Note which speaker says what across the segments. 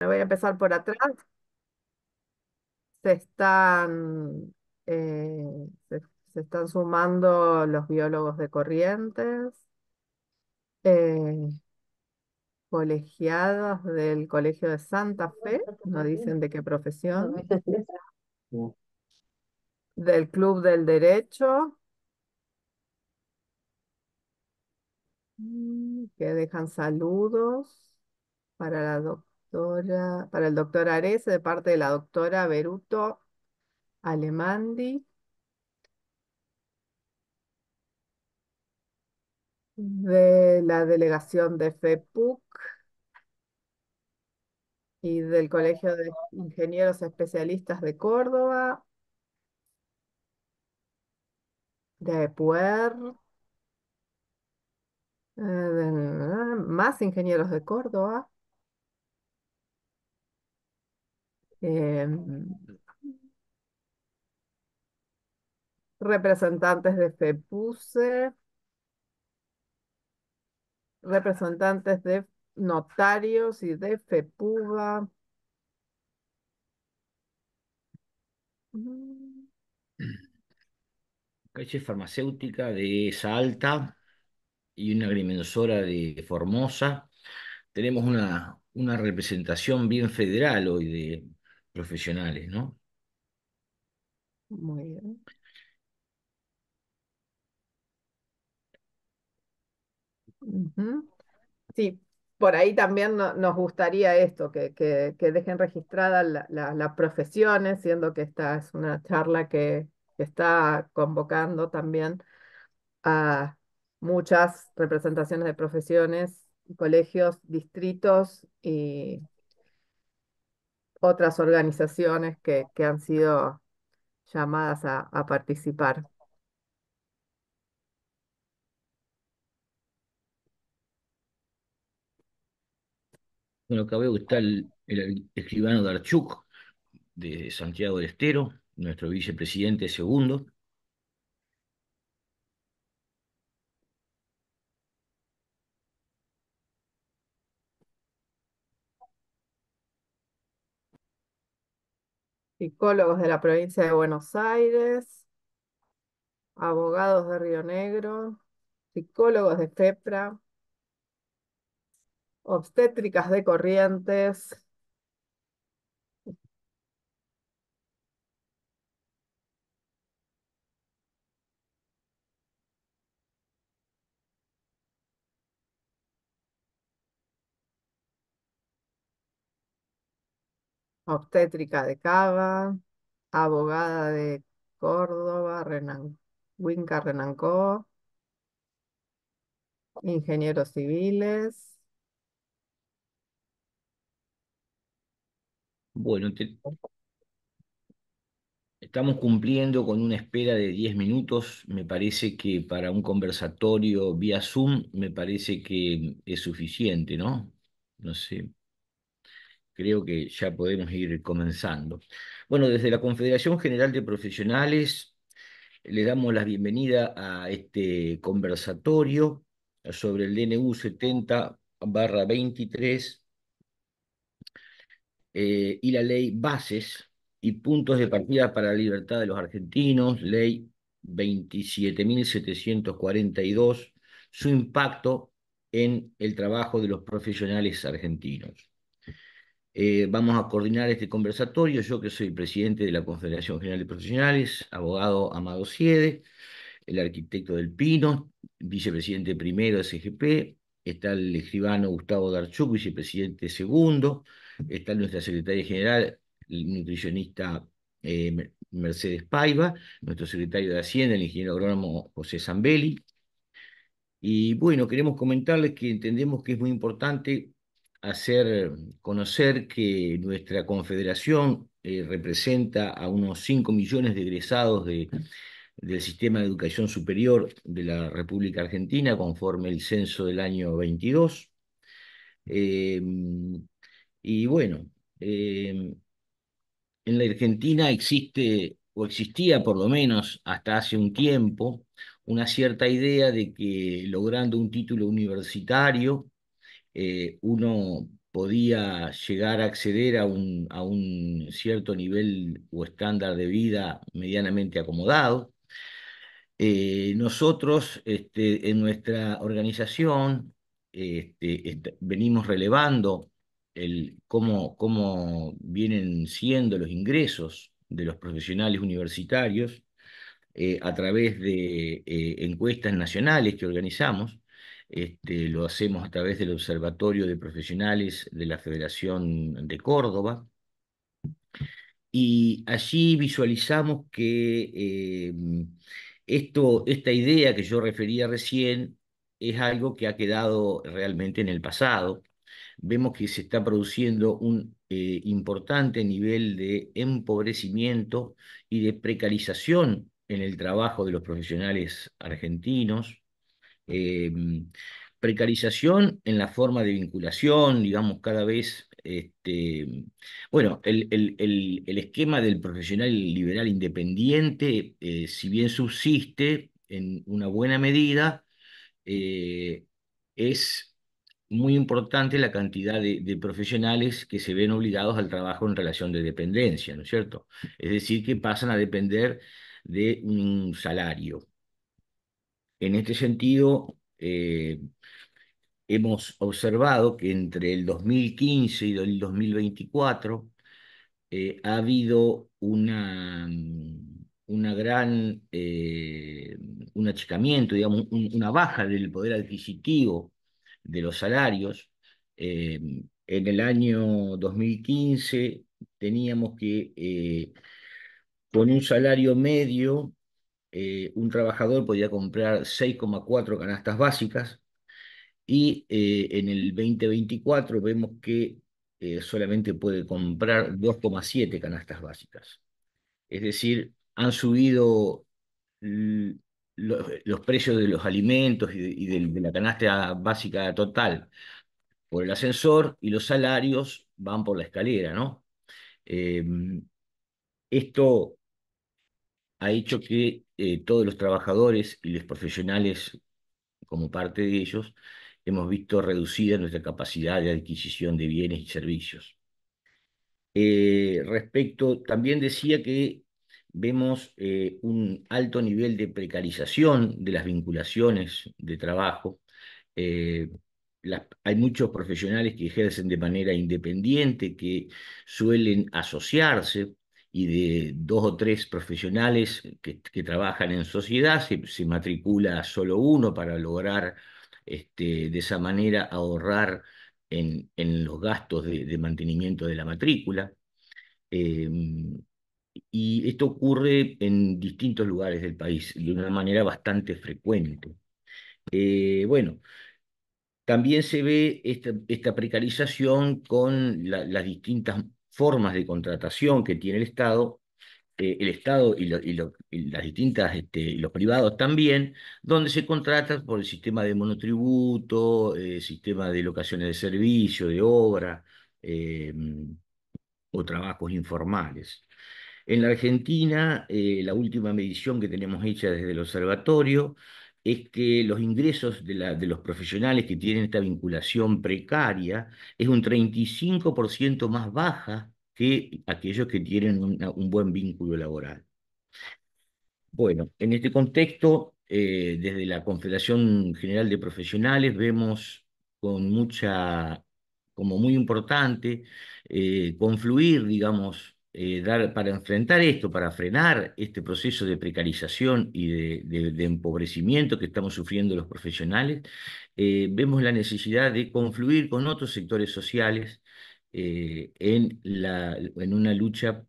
Speaker 1: Voy a empezar por atrás. Se están, eh, se, se están sumando los biólogos de Corrientes, eh, colegiados del Colegio de Santa Fe, no dicen de qué profesión, del Club del Derecho, que dejan saludos para la doctora, para el doctor Arese de parte de la doctora Beruto Alemandi, de la delegación de FEPUC y del Colegio de Ingenieros Especialistas de Córdoba, de AEPUER, más ingenieros de Córdoba, em, representantes de FEPUSE, representantes de notarios y de FEPUBA. Mm,
Speaker 2: Calle farmacéutica de Salta y una agrimensora de Formosa. Tenemos una representación bien federal hoy de profesionales, ¿no?
Speaker 1: Muy bien. Ujú. Sí, por ahí también nos gustaría esto, que dejen registradas las profesiones, siendo que esta es una charla que está convocando también a muchas representaciones de profesiones, colegios, distritos y otras organizaciones que han sido llamadas a participar.
Speaker 2: Bueno, acá veo que está el escribano Darchuk de Santiago del Estero, nuestro vicepresidente segundo.
Speaker 1: Psicólogos de la provincia de Buenos Aires, abogados de Río Negro, psicólogos de FEPRA, obstétricas de Corrientes, obstétrica de Cava, abogada de Córdoba, Winca Renancó, ingenieros civiles.
Speaker 2: Bueno, estamos cumpliendo con una espera de 10 minutos. Me parece que para un conversatorio vía Zoom, me parece que es suficiente, ¿no? No sé. Creo que ya podemos ir comenzando. Bueno, desde la Confederación General de Profesionales le damos la bienvenida a este conversatorio sobre el DNU 70/23 y la ley Bases y Puntos de Partida para la Libertad de los Argentinos, ley 27.742, su impacto en el trabajo de los profesionales argentinos. Vamos a coordinar este conversatorio, yo que soy presidente de la Confederación General de Profesionales, abogado Amado Siede, el arquitecto del Pino, vicepresidente primero de CGP, está el escribano Gustavo Darchuk, vicepresidente segundo, está nuestra secretaria general, el nutricionista Mercedes Paiva, nuestro secretario de Hacienda, el ingeniero agrónomo José Zambelli. Y bueno, queremos comentarles que entendemos que es muy importante hacer conocer que nuestra confederación representa a unos 5 millones de egresados del sistema de educación superior de la República Argentina, conforme el censo del año 22. Eh, y bueno, en la Argentina existe, o existía por lo menos hasta hace un tiempo, una cierta idea de que logrando un título universitario, uno podía llegar a acceder a un cierto nivel o estándar de vida medianamente acomodado. Nosotros en nuestra organización venimos relevando cómo vienen siendo los ingresos de los profesionales universitarios a través de encuestas nacionales que organizamos. Lo hacemos a través del Observatorio de Profesionales de la Federación de Córdoba. Y allí visualizamos que esta idea que yo refería recién es algo que ha quedado realmente en el pasado. Vemos que se está produciendo un importante nivel de empobrecimiento y de precarización en el trabajo de los profesionales argentinos. eh, Precarización en la forma de vinculación, digamos, cada vez, bueno, el esquema del profesional liberal independiente, si bien subsiste en una buena medida, eh, es muy importante la cantidad de profesionales que se ven obligados al trabajo en relación de dependencia, ¿no es cierto? Es decir, que pasan a depender de un salario. En este sentido, hemos observado que entre el 2015 y el 2024 ha habido una gran, un achicamiento, digamos, una baja del poder adquisitivo de los salarios. En el año 2015 teníamos que, con un salario medio, un trabajador podía comprar 6,4 canastas básicas y en el 2024 vemos que solamente puede comprar 2,7 canastas básicas. Es decir, han subido l- los precios de los alimentos de la canasta básica total por el ascensor y los salarios van por la escalera, ¿no? Eh, Esto ha hecho que todos los trabajadores y los profesionales como parte de ellos, hemos visto reducida nuestra capacidad de adquisición de bienes y servicios. También decía que vemos un alto nivel de precarización de las vinculaciones de trabajo. Eh, Hay muchos profesionales que ejercen de manera independiente, que suelen asociarse, y de dos o tres profesionales que trabajan en sociedad, se matricula solo uno para lograr de esa manera ahorrar en los gastos de mantenimiento de la matrícula. Eh, y esto ocurre en distintos lugares del país de una manera bastante frecuente. Bueno, también se ve esta precarización con las distintas formas de contratación que tiene el Estado y las distintas, los privados también, donde se contrata por el sistema de monotributo, sistema de locaciones de servicio, de obra, eh, o trabajos informales. En la Argentina, la última medición que tenemos hecha desde el observatorio es que los ingresos de los profesionales que tienen esta vinculación precaria es un 35% más baja que aquellos que tienen un buen vínculo laboral. Bueno, en este contexto, desde la Confederación General de Profesionales vemos con como muy importante, confluir, digamos, para enfrentar esto, para frenar este proceso de precarización y de empobrecimiento que estamos sufriendo los profesionales. Vemos la necesidad de confluir con otros sectores sociales en una lucha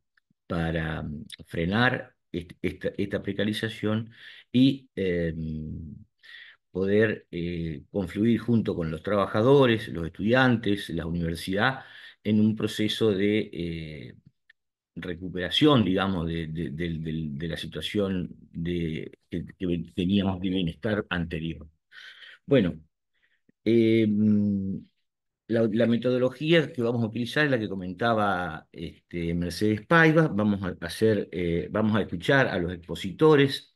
Speaker 2: para frenar esta precarización y poder confluir junto con los trabajadores, los estudiantes, la universidad, en un proceso de recuperación, digamos, de la situación que teníamos de bienestar anterior. Bueno, eh, la metodología que vamos a utilizar es la que comentaba Mercedes Paiva. Vamos a escuchar a los expositores,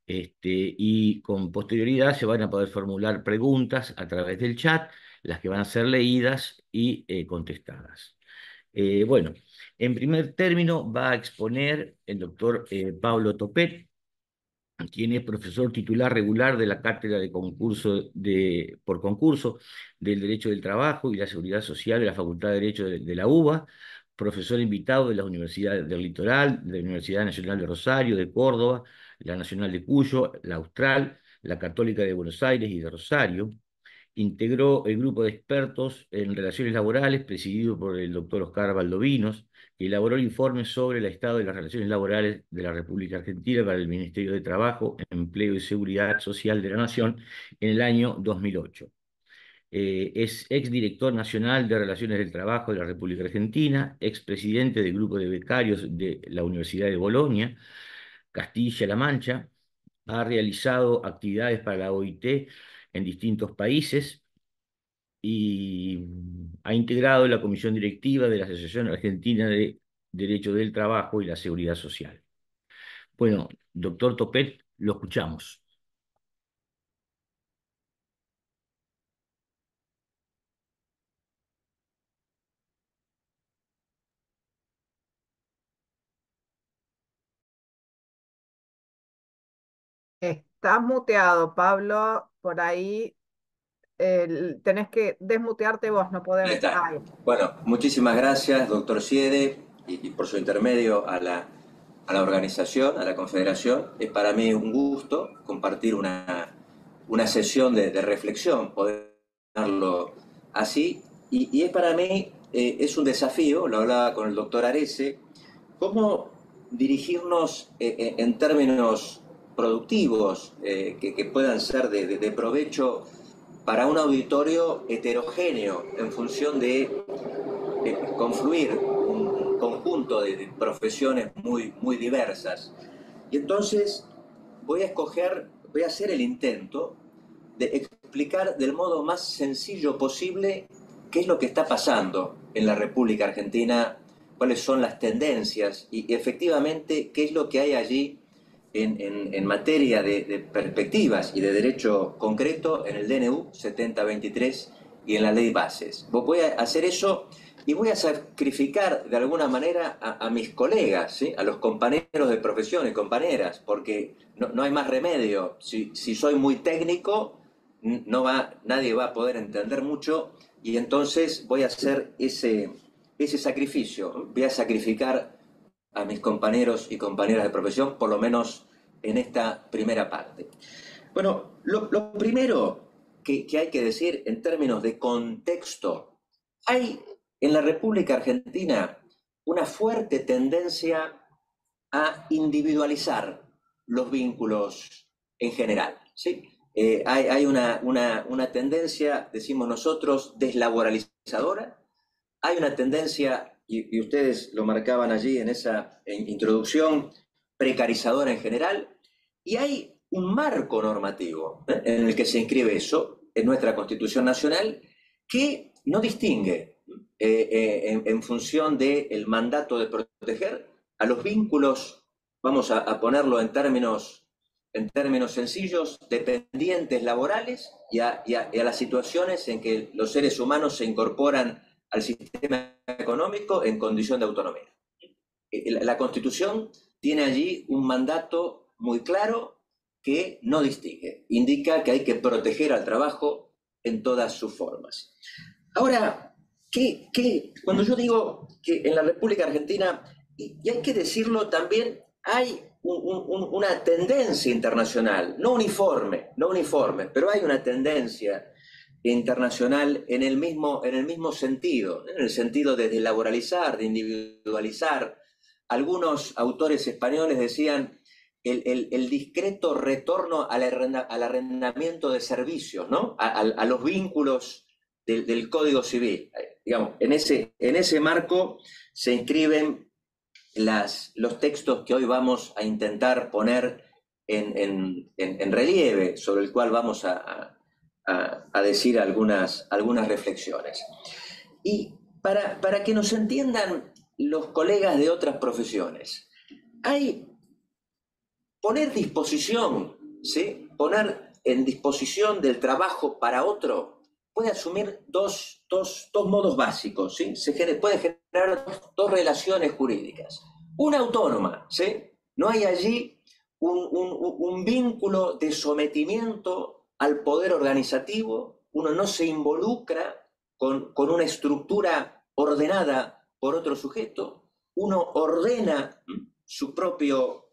Speaker 2: y con posterioridad se van a poder formular preguntas a través del chat las que van a ser leídas y contestadas. Bueno, en primer término va a exponer el doctor Pablo Topet, quien es profesor titular regular de la Cátedra por concurso del Derecho del Trabajo y la Seguridad Social de la Facultad de Derecho de la UBA, profesor invitado de las universidades del Litoral, de la Universidad Nacional de Rosario, de Córdoba, la Nacional de Cuyo, la Austral, la Católica de Buenos Aires y de Rosario. Integró el grupo de expertos en relaciones laborales presidido por el doctor Oscar Valdovinos, que elaboró el informe sobre el estado de las relaciones laborales de la República Argentina para el Ministerio de Trabajo, Empleo y Seguridad Social de la Nación en el año 2008. Es exdirector nacional de Relaciones del Trabajo de la República Argentina, expresidente del grupo de becarios de la Universidad de Bolonia, Castilla-La Mancha. Ha realizado actividades para la OIT en distintos países y ha integrado la comisión directiva de la Asociación Argentina de Derecho del Trabajo y la Seguridad Social. Bueno, doctor Topet, lo escuchamos.
Speaker 1: Estás muteado, Pablo, por ahí tenés que desmutearte vos, no
Speaker 3: Ahí
Speaker 1: podemos.
Speaker 3: está.
Speaker 1: Ay,
Speaker 3: Bueno, muchísimas gracias, doctor Siede, y por su intermedio a la organización, a la Confederación. Es para mí un gusto compartir una sesión de reflexión, poder darlo así. Y es para mí, es un desafío, lo hablaba con el doctor Arese, cómo dirigirnos en términos productivos, que puedan ser de provecho para un auditorio heterogéneo en función de confluir un conjunto de profesiones muy diversas. Y entonces voy a hacer el intento de explicar del modo más sencillo posible qué es lo que está pasando en la República Argentina, cuáles son las tendencias y efectivamente qué es lo que hay allí en materia de perspectivas y de derecho concreto en el DNU 7023 y en la ley bases. Voy a hacer eso y voy a sacrificar de alguna manera a mis colegas, ¿sí? A los compañeros de profesión y compañeras, porque no hay más remedio. Si soy muy técnico, nadie va a poder entender mucho y entonces voy a hacer ese sacrificio. Voy a sacrificar a mis compañeros y compañeras de profesión, por lo menos en esta primera parte. Bueno, lo primero que hay que decir en términos de contexto, hay en la República Argentina una fuerte tendencia a individualizar los vínculos en general, ¿sí? Hay una tendencia, decimos nosotros, deslaboralizadora. Hay una tendencia, y ustedes lo marcaban allí en esa introducción, precarizadora en general, y hay un marco normativo en el que se inscribe eso, en nuestra Constitución Nacional, que no distingue en función del mandato de proteger a los vínculos, vamos a ponerlo en términos sencillos, dependientes laborales y a las situaciones en que los seres humanos se incorporan al sistema económico en condición de autonomía. La Constitución tiene allí un mandato muy claro que no distingue, indica que hay que proteger al trabajo en todas sus formas. Ahora, cuando yo digo que en la República Argentina, y hay que decirlo también, hay una tendencia internacional, no uniforme, pero hay una tendencia internacional en el mismo sentido, en el sentido de laboralizar, de individualizar. Algunos autores españoles decían el discreto retorno al arrendamiento de servicios, ¿no? A los vínculos del Código Civil. Digamos, en ese marco se inscriben los textos que hoy vamos a intentar poner en relieve, sobre el cual vamos a decir algunas reflexiones. Y para que nos entiendan los colegas de otras profesiones, hay poner disposición, ¿sí? Poner en disposición del trabajo para otro, puede asumir dos modos básicos, ¿sí? Puede generar dos relaciones jurídicas. Una autónoma, ¿sí? No hay allí un vínculo de sometimiento al poder organizativo, uno no se involucra con una estructura ordenada por otro sujeto, uno ordena su propio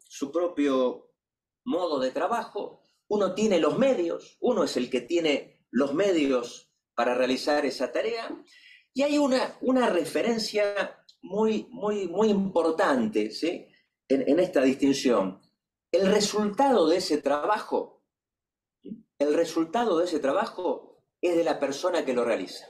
Speaker 3: modo de trabajo, uno tiene los medios, uno es el que tiene los medios para realizar esa tarea, y hay una referencia muy importante, ¿sí? en esta distinción. El resultado de ese trabajo es de la persona que lo realiza.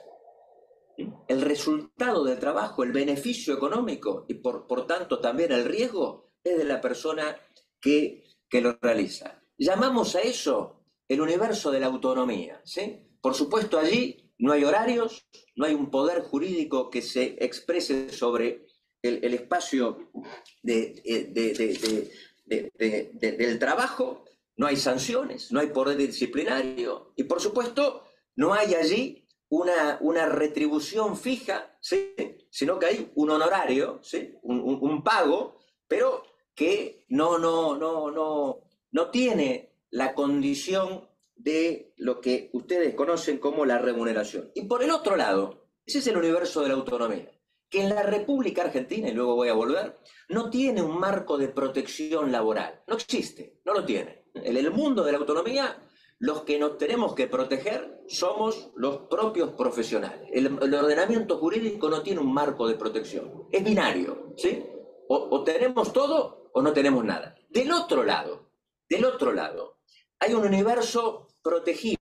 Speaker 3: El resultado del trabajo, el beneficio económico y por tanto también el riesgo es de la persona que lo realiza. Llamamos a eso el universo de la autonomía, ¿sí? Por supuesto, allí no hay horarios, no hay un poder jurídico que se exprese sobre el espacio del trabajo, no hay sanciones, no hay poder disciplinario y por supuesto no hay allí una retribución fija, ¿sí? Sino que hay un honorario, ¿sí? un pago, pero que no tiene la condición de lo que ustedes conocen como la remuneración. Y por el otro lado, ese es el universo de la autonomía, que en la República Argentina, y luego voy a volver, no tiene un marco de protección laboral. No existe, no lo tiene. En el mundo de la autonomía, los que nos tenemos que proteger somos los propios profesionales. El ordenamiento jurídico no tiene un marco de protección. Es binario, ¿sí? O tenemos todo o no tenemos nada. Del otro lado, hay un universo protegido,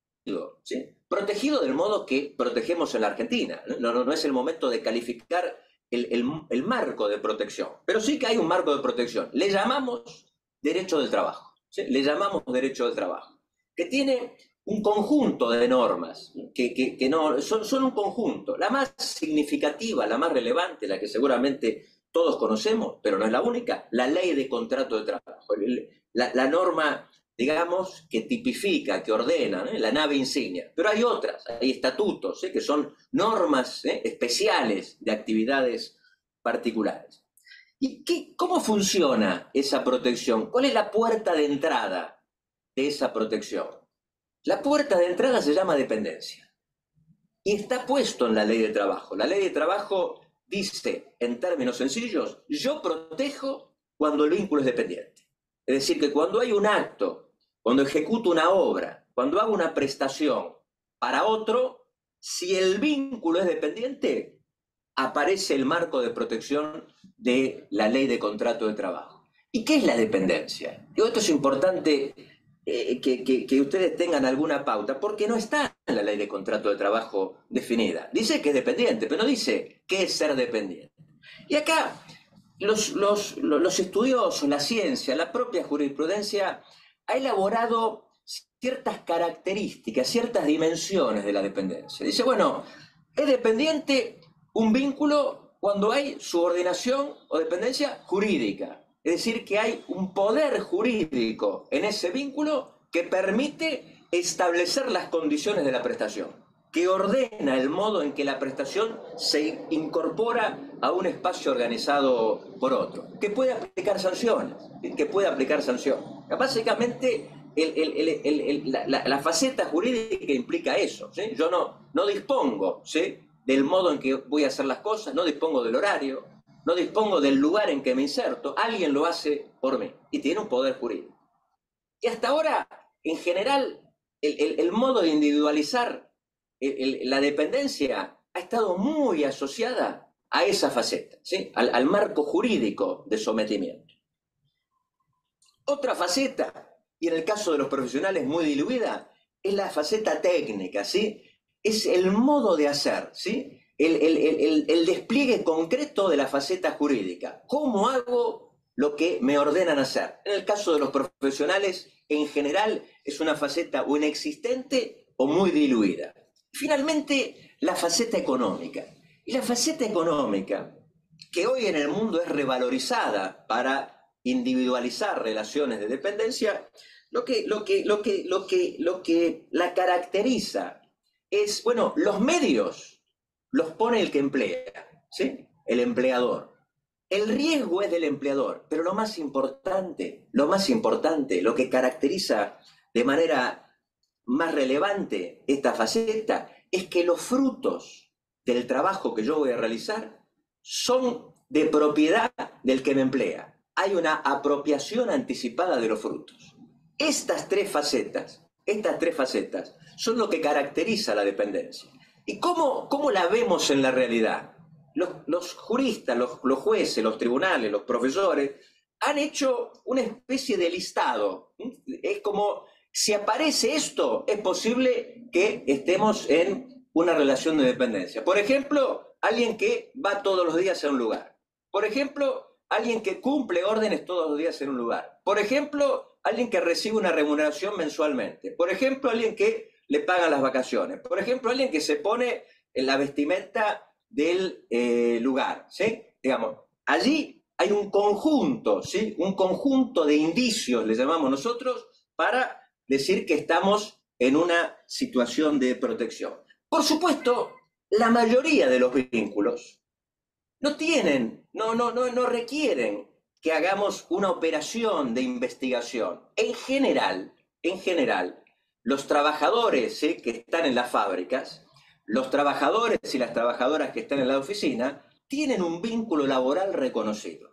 Speaker 3: ¿sí? Protegido del modo que protegemos en la Argentina. No es el momento de calificar el marco de protección, pero sí que hay un marco de protección. Le llamamos derecho del trabajo, ¿sí? Le llamamos derecho del trabajo, que tiene un conjunto de normas, que no, son un conjunto. La más significativa, la más relevante, la que seguramente todos conocemos, pero no es la única, la ley de contrato de trabajo, la norma, digamos, que tipifica, que ordena, ¿eh? La nave insignia. Pero hay otras, hay estatutos, ¿eh? Que son normas especiales de actividades particulares. ¿Y cómo funciona esa protección? ¿Cuál es la puerta de entrada de esa protección? La puerta de entrada se llama dependencia. Y está puesto en la ley de trabajo. La ley de trabajo dice, en términos sencillos, yo protejo cuando el vínculo es dependiente. Es decir, que cuando hay un acto, cuando ejecuto una obra, cuando hago una prestación para otro, si el vínculo es dependiente, aparece el marco de protección de la ley de contrato de trabajo. ¿Y qué es la dependencia? Digo, esto es importante que ustedes tengan alguna pauta, porque no está en la ley de contrato de trabajo definida. Dice que es dependiente, pero no dice qué es ser dependiente. Y acá los estudiosos, la ciencia, la propia jurisprudencia ha elaborado ciertas características, ciertas dimensiones de la dependencia. Dice, bueno, es dependiente un vínculo cuando hay subordinación o dependencia jurídica. Es decir, que hay un poder jurídico en ese vínculo que permite establecer las condiciones de la prestación, que ordena el modo en que la prestación se incorpora a un espacio organizado por otro, que puede aplicar sanciones, Básicamente, la faceta jurídica implica eso, ¿sí? Yo no dispongo, ¿sí?, del modo en que voy a hacer las cosas, no dispongo del horario, no dispongo del lugar en que me inserto, alguien lo hace por mí y tiene un poder jurídico. Y hasta ahora, en general, el modo de individualizar la dependencia ha estado muy asociada a esa faceta, ¿sí?, al marco jurídico de sometimiento. Otra faceta, y en el caso de los profesionales muy diluida, es la faceta técnica, ¿sí? Es el modo de hacer, ¿sí? El despliegue concreto de la faceta jurídica. ¿Cómo hago lo que me ordenan hacer? En el caso de los profesionales, en general, es una faceta o inexistente o muy diluida. Finalmente, la faceta económica. Y la faceta económica, que hoy en el mundo es revalorizada para individualizar relaciones de dependencia, lo que la caracteriza es, bueno, los medios los pone el que emplea, ¿sí? El empleador. El riesgo es del empleador, pero lo más importante, lo que caracteriza de manera más relevante esta faceta es que los frutos del trabajo que yo voy a realizar son de propiedad del que me emplea. Hay una apropiación anticipada de los frutos. Estas tres facetas son lo que caracteriza la dependencia. ¿Y cómo la vemos en la realidad? Los juristas, los jueces, los tribunales, los profesores han hecho una especie de listado. Es como, si aparece esto, es posible que estemos en una relación de dependencia. Por ejemplo, alguien que va todos los días a un lugar. Por ejemplo, alguien que cumple órdenes todos los días en un lugar. Por ejemplo, alguien que recibe una remuneración mensualmente. Por ejemplo, alguien que le pagan las vacaciones. Por ejemplo, alguien que se pone en la vestimenta del lugar, ¿sí? Digamos, allí hay un conjunto, ¿sí? Un conjunto de indicios, le llamamos nosotros, para decir que estamos en una situación de protección. Por supuesto, la mayoría de los vínculos no requieren que hagamos una operación de investigación. En general, los trabajadores, ¿sí?, que están en las fábricas, los trabajadores y las trabajadoras que están en la oficina, tienen un vínculo laboral reconocido.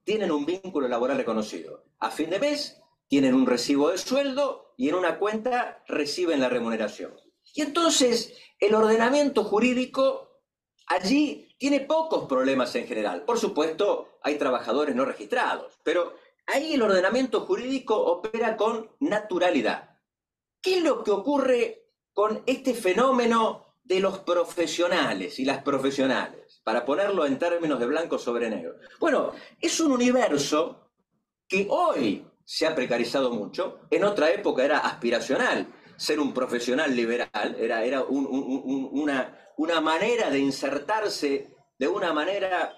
Speaker 3: Tienen un vínculo laboral reconocido. A fin de mes tienen un recibo de sueldo y en una cuenta reciben la remuneración. Y entonces el ordenamiento jurídico allí tiene pocos problemas en general. Por supuesto, hay trabajadores no registrados, pero ahí el ordenamiento jurídico opera con naturalidad. ¿Qué es lo que ocurre con este fenómeno de los profesionales y las profesionales? Para ponerlo en términos de blanco sobre negro. Bueno, es un universo que hoy se ha precarizado mucho, en otra época era aspiracional. Ser un profesional liberal era una manera de insertarse de una manera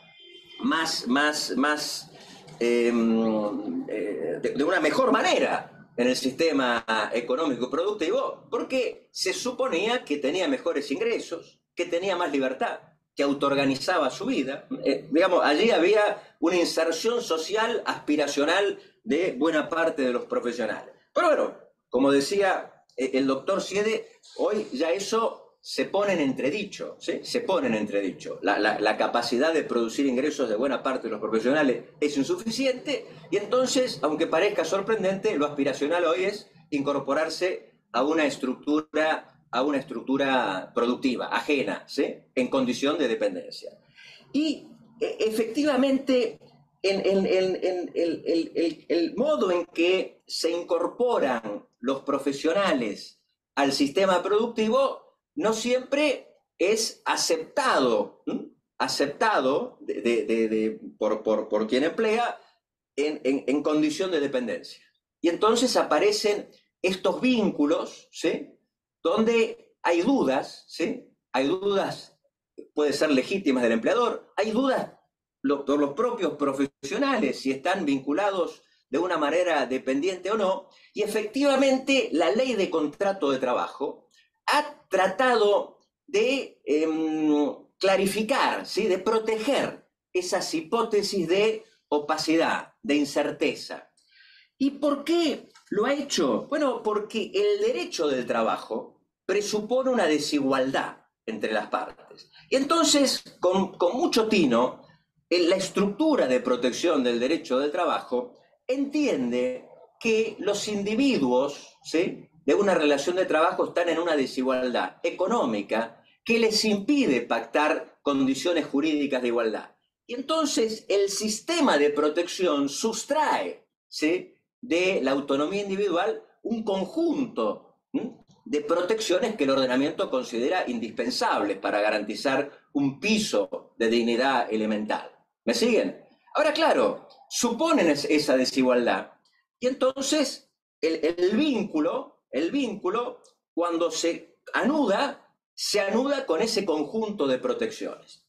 Speaker 3: de una mejor manera en el sistema económico y productivo, porque se suponía que tenía mejores ingresos, que tenía más libertad, que autoorganizaba su vida. Digamos, allí había una inserción social aspiracional de buena parte de los profesionales. Pero bueno, como decía el doctor Siede, hoy ya eso se pone en entredicho, ¿sí? Se pone en entredicho. La capacidad de producir ingresos de buena parte de los profesionales es insuficiente y entonces, aunque parezca sorprendente, lo aspiracional hoy es incorporarse a una estructura productiva, ajena, ¿sí?, en condición de dependencia. Y efectivamente, el modo en que se incorporan los profesionales al sistema productivo no siempre es aceptado por quien emplea en condición de dependencia. Y entonces aparecen estos vínculos, ¿sí?, donde hay dudas, ¿sí? Hay dudas, puede ser legítimas del empleador, hay dudas por los propios profesionales, si están vinculados de una manera dependiente o no, y efectivamente la ley de contrato de trabajo ha tratado de clarificar, ¿sí?, de proteger esas hipótesis de opacidad, de incerteza. ¿Y por qué lo ha hecho? Bueno, porque el derecho del trabajo presupone una desigualdad entre las partes. Y entonces, con mucho tino, la estructura de protección del derecho del trabajo entiende que los individuos, ¿sí?, de una relación de trabajo están en una desigualdad económica que les impide pactar condiciones jurídicas de igualdad. Y entonces el sistema de protección sustrae, ¿sí?, de la autonomía individual un conjunto de protecciones que el ordenamiento considera indispensables para garantizar un piso de dignidad elemental. ¿Me siguen? Ahora, claro, suponen esa desigualdad y entonces el vínculo, cuando se anuda con ese conjunto de protecciones.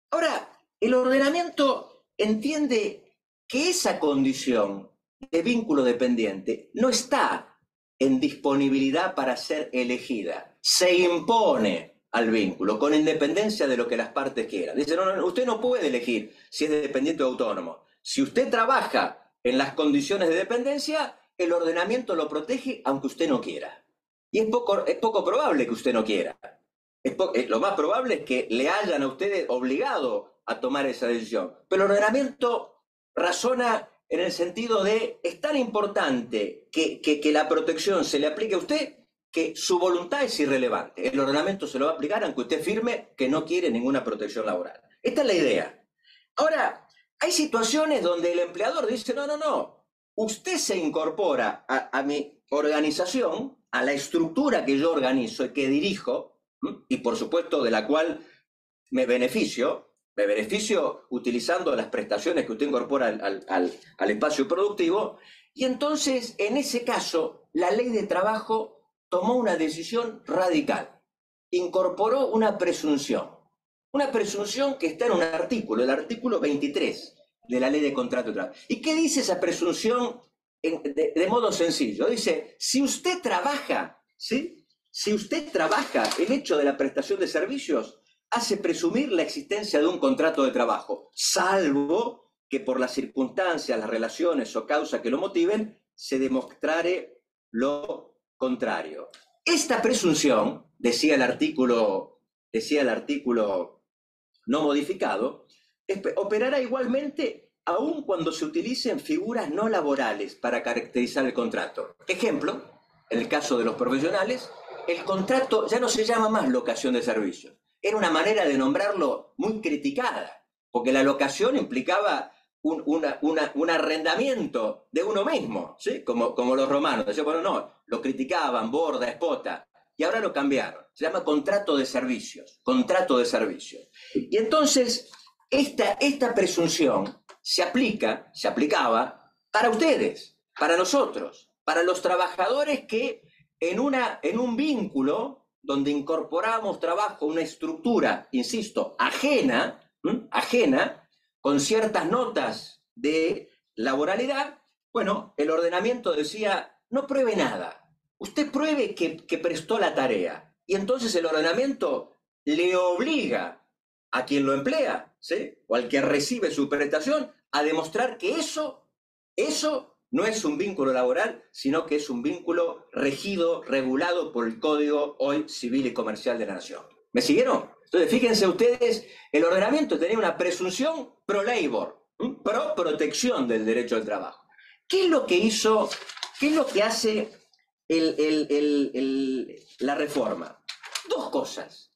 Speaker 3: Ahora, el ordenamiento entiende que esa condición de vínculo dependiente no está en disponibilidad para ser elegida. Se impone al vínculo, con independencia de lo que las partes quieran. Dice, no, usted no puede elegir si es dependiente o autónomo. Si usted trabaja en las condiciones de dependencia, el ordenamiento lo protege aunque usted no quiera. Y es poco probable que usted no quiera. Lo más probable es que le hayan a ustedes obligado a tomar esa decisión. Pero el ordenamiento razona en el sentido de, es tan importante que la protección se le aplique a usted que su voluntad es irrelevante. El ordenamiento se lo va a aplicar aunque usted firme que no quiere ninguna protección laboral. Esta es la idea. Ahora, hay situaciones donde el empleador dice, no, usted se incorpora a mi organización, a la estructura que yo organizo y que dirijo, y por supuesto de la cual me beneficio utilizando las prestaciones que usted incorpora al espacio productivo, y entonces en ese caso la ley de trabajo tomó una decisión radical, incorporó una presunción que está en un artículo, el artículo 23 de la ley de contrato de trabajo. ¿Y qué dice esa presunción de modo sencillo? Dice, si usted trabaja, ¿sí? Si usted trabaja, el hecho de la prestación de servicios hace presumir la existencia de un contrato de trabajo, salvo que por las circunstancias, las relaciones o causas que lo motiven, se demostrare lo contrario. Esta presunción, decía el artículo no modificado, operará igualmente aun cuando se utilicen figuras no laborales para caracterizar el contrato. Ejemplo, en el caso de los profesionales, el contrato ya no se llama más locación de servicios. Era una manera de nombrarlo muy criticada, porque la locación implicaba un arrendamiento de uno mismo, ¿sí? Como los romanos. Decían, bueno, no, lo criticaban, borda, espota, y ahora lo cambiaron. Se llama contrato de servicios. Y entonces, esta presunción se aplicaba para ustedes, para nosotros, para los trabajadores que en un vínculo donde incorporamos trabajo, una estructura, insisto, ajena, con ciertas notas de laboralidad, bueno, el ordenamiento decía, no pruebe nada, usted pruebe que prestó la tarea, y entonces el ordenamiento le obliga a quien lo emplea, ¿sí? O al que recibe su prestación, a demostrar que eso no es un vínculo laboral, sino que es un vínculo regido, regulado por el Código hoy Civil y Comercial de la Nación. ¿Me siguieron? Entonces, fíjense ustedes, el ordenamiento tenía una presunción pro-labor, pro protección del derecho al trabajo. ¿Qué es lo que hizo, qué es lo que hace la reforma? Dos cosas.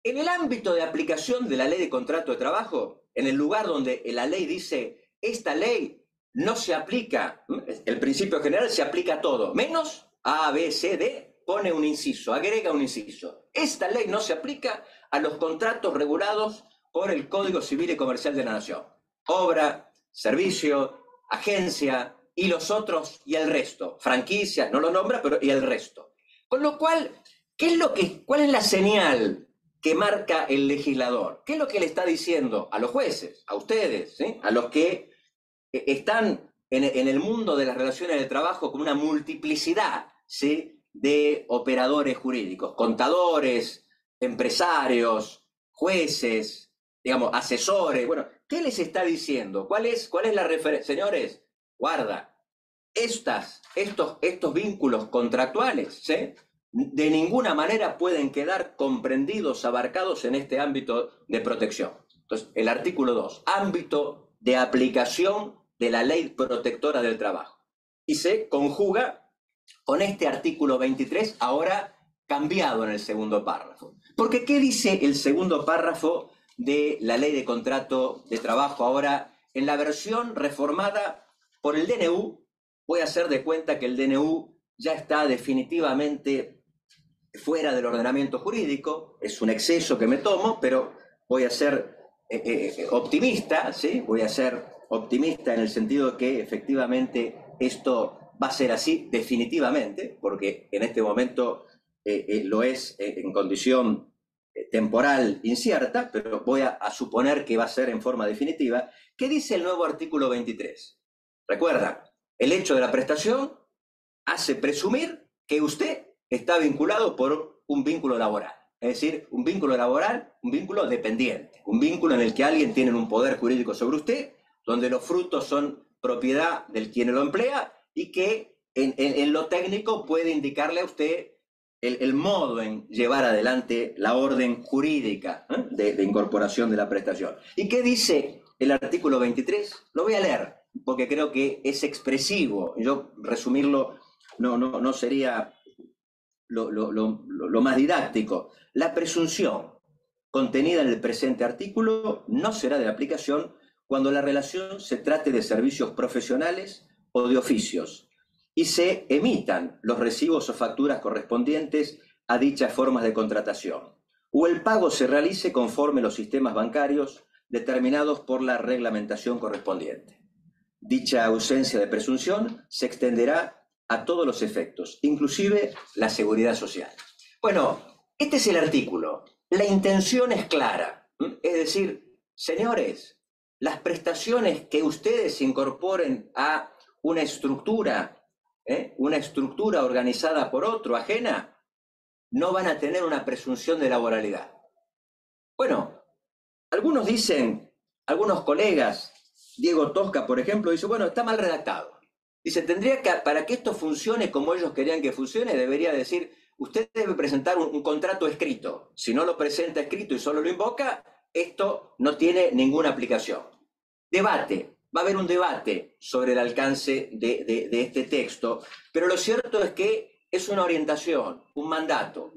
Speaker 3: En el ámbito de aplicación de la ley de contrato de trabajo, en el lugar donde la ley dice, esta ley no se aplica, el principio general se aplica a todo, menos A, B, C, D, pone un inciso, agrega un inciso. Esta ley no se aplica a los contratos regulados por el Código Civil y Comercial de la Nación. Obra, servicio, agencia y los otros y el resto. Franquicia, no lo nombra, pero y el resto. Con lo cual, ¿cuál es la señal que marca el legislador? ¿Qué es lo que le está diciendo a los jueces, a ustedes, ¿sí? A los que están en el mundo de las relaciones de trabajo con una multiplicidad, ¿sí? De operadores jurídicos, contadores, empresarios, jueces, digamos, asesores? Bueno, ¿qué les está diciendo? ¿Cuál es la referencia? Señores, guarda, estos vínculos contractuales, ¿sí? De ninguna manera pueden quedar comprendidos, abarcados en este ámbito de protección. Entonces, el artículo 2, ámbito de aplicación de la ley protectora del trabajo. Y se conjuga con este artículo 23, ahora cambiado en el segundo párrafo. Porque, ¿qué dice el segundo párrafo de la ley de contrato de trabajo ahora en la versión reformada por el DNU? Voy a hacer de cuenta que el DNU ya está definitivamente fuera del ordenamiento jurídico. Es un exceso que me tomo, pero voy a ser optimista, ¿sí? Voy a ser optimista en el sentido de que efectivamente esto va a ser así definitivamente, porque en este momento lo es en condición temporal incierta, pero voy a suponer que va a ser en forma definitiva. ¿Qué dice el nuevo artículo 23? Recuerda, el hecho de la prestación hace presumir que usted está vinculado por un vínculo laboral. Es decir, un vínculo laboral, un vínculo dependiente, un vínculo en el que alguien tiene un poder jurídico sobre usted, donde los frutos son propiedad del quien lo emplea y que en lo técnico puede indicarle a usted el modo en llevar adelante la orden jurídica de incorporación de la prestación. ¿Y qué dice el artículo 23? Lo voy a leer, porque creo que es expresivo. Yo resumirlo no sería lo más didáctico. La presunción contenida en el presente artículo no será de aplicación cuando la relación se trate de servicios profesionales o de oficios y se emitan los recibos o facturas correspondientes a dichas formas de contratación, o el pago se realice conforme los sistemas bancarios determinados por la reglamentación correspondiente. Dicha ausencia de presunción se extenderá a todos los efectos, inclusive la seguridad social. Bueno, este es el artículo. La intención es clara. Es decir, señores, las prestaciones que ustedes incorporen a una estructura organizada por otro, ajena, no van a tener una presunción de laboralidad. Bueno, algunos dicen, algunos colegas, Diego Tosca, por ejemplo, dice, bueno, está mal redactado. Dice, para que esto funcione como ellos querían que funcione, debería decir, usted debe presentar un contrato escrito. Si no lo presenta escrito y solo lo invoca, esto no tiene ninguna aplicación. Debate. Va a haber un debate sobre el alcance de este texto, pero lo cierto es que es una orientación, un mandato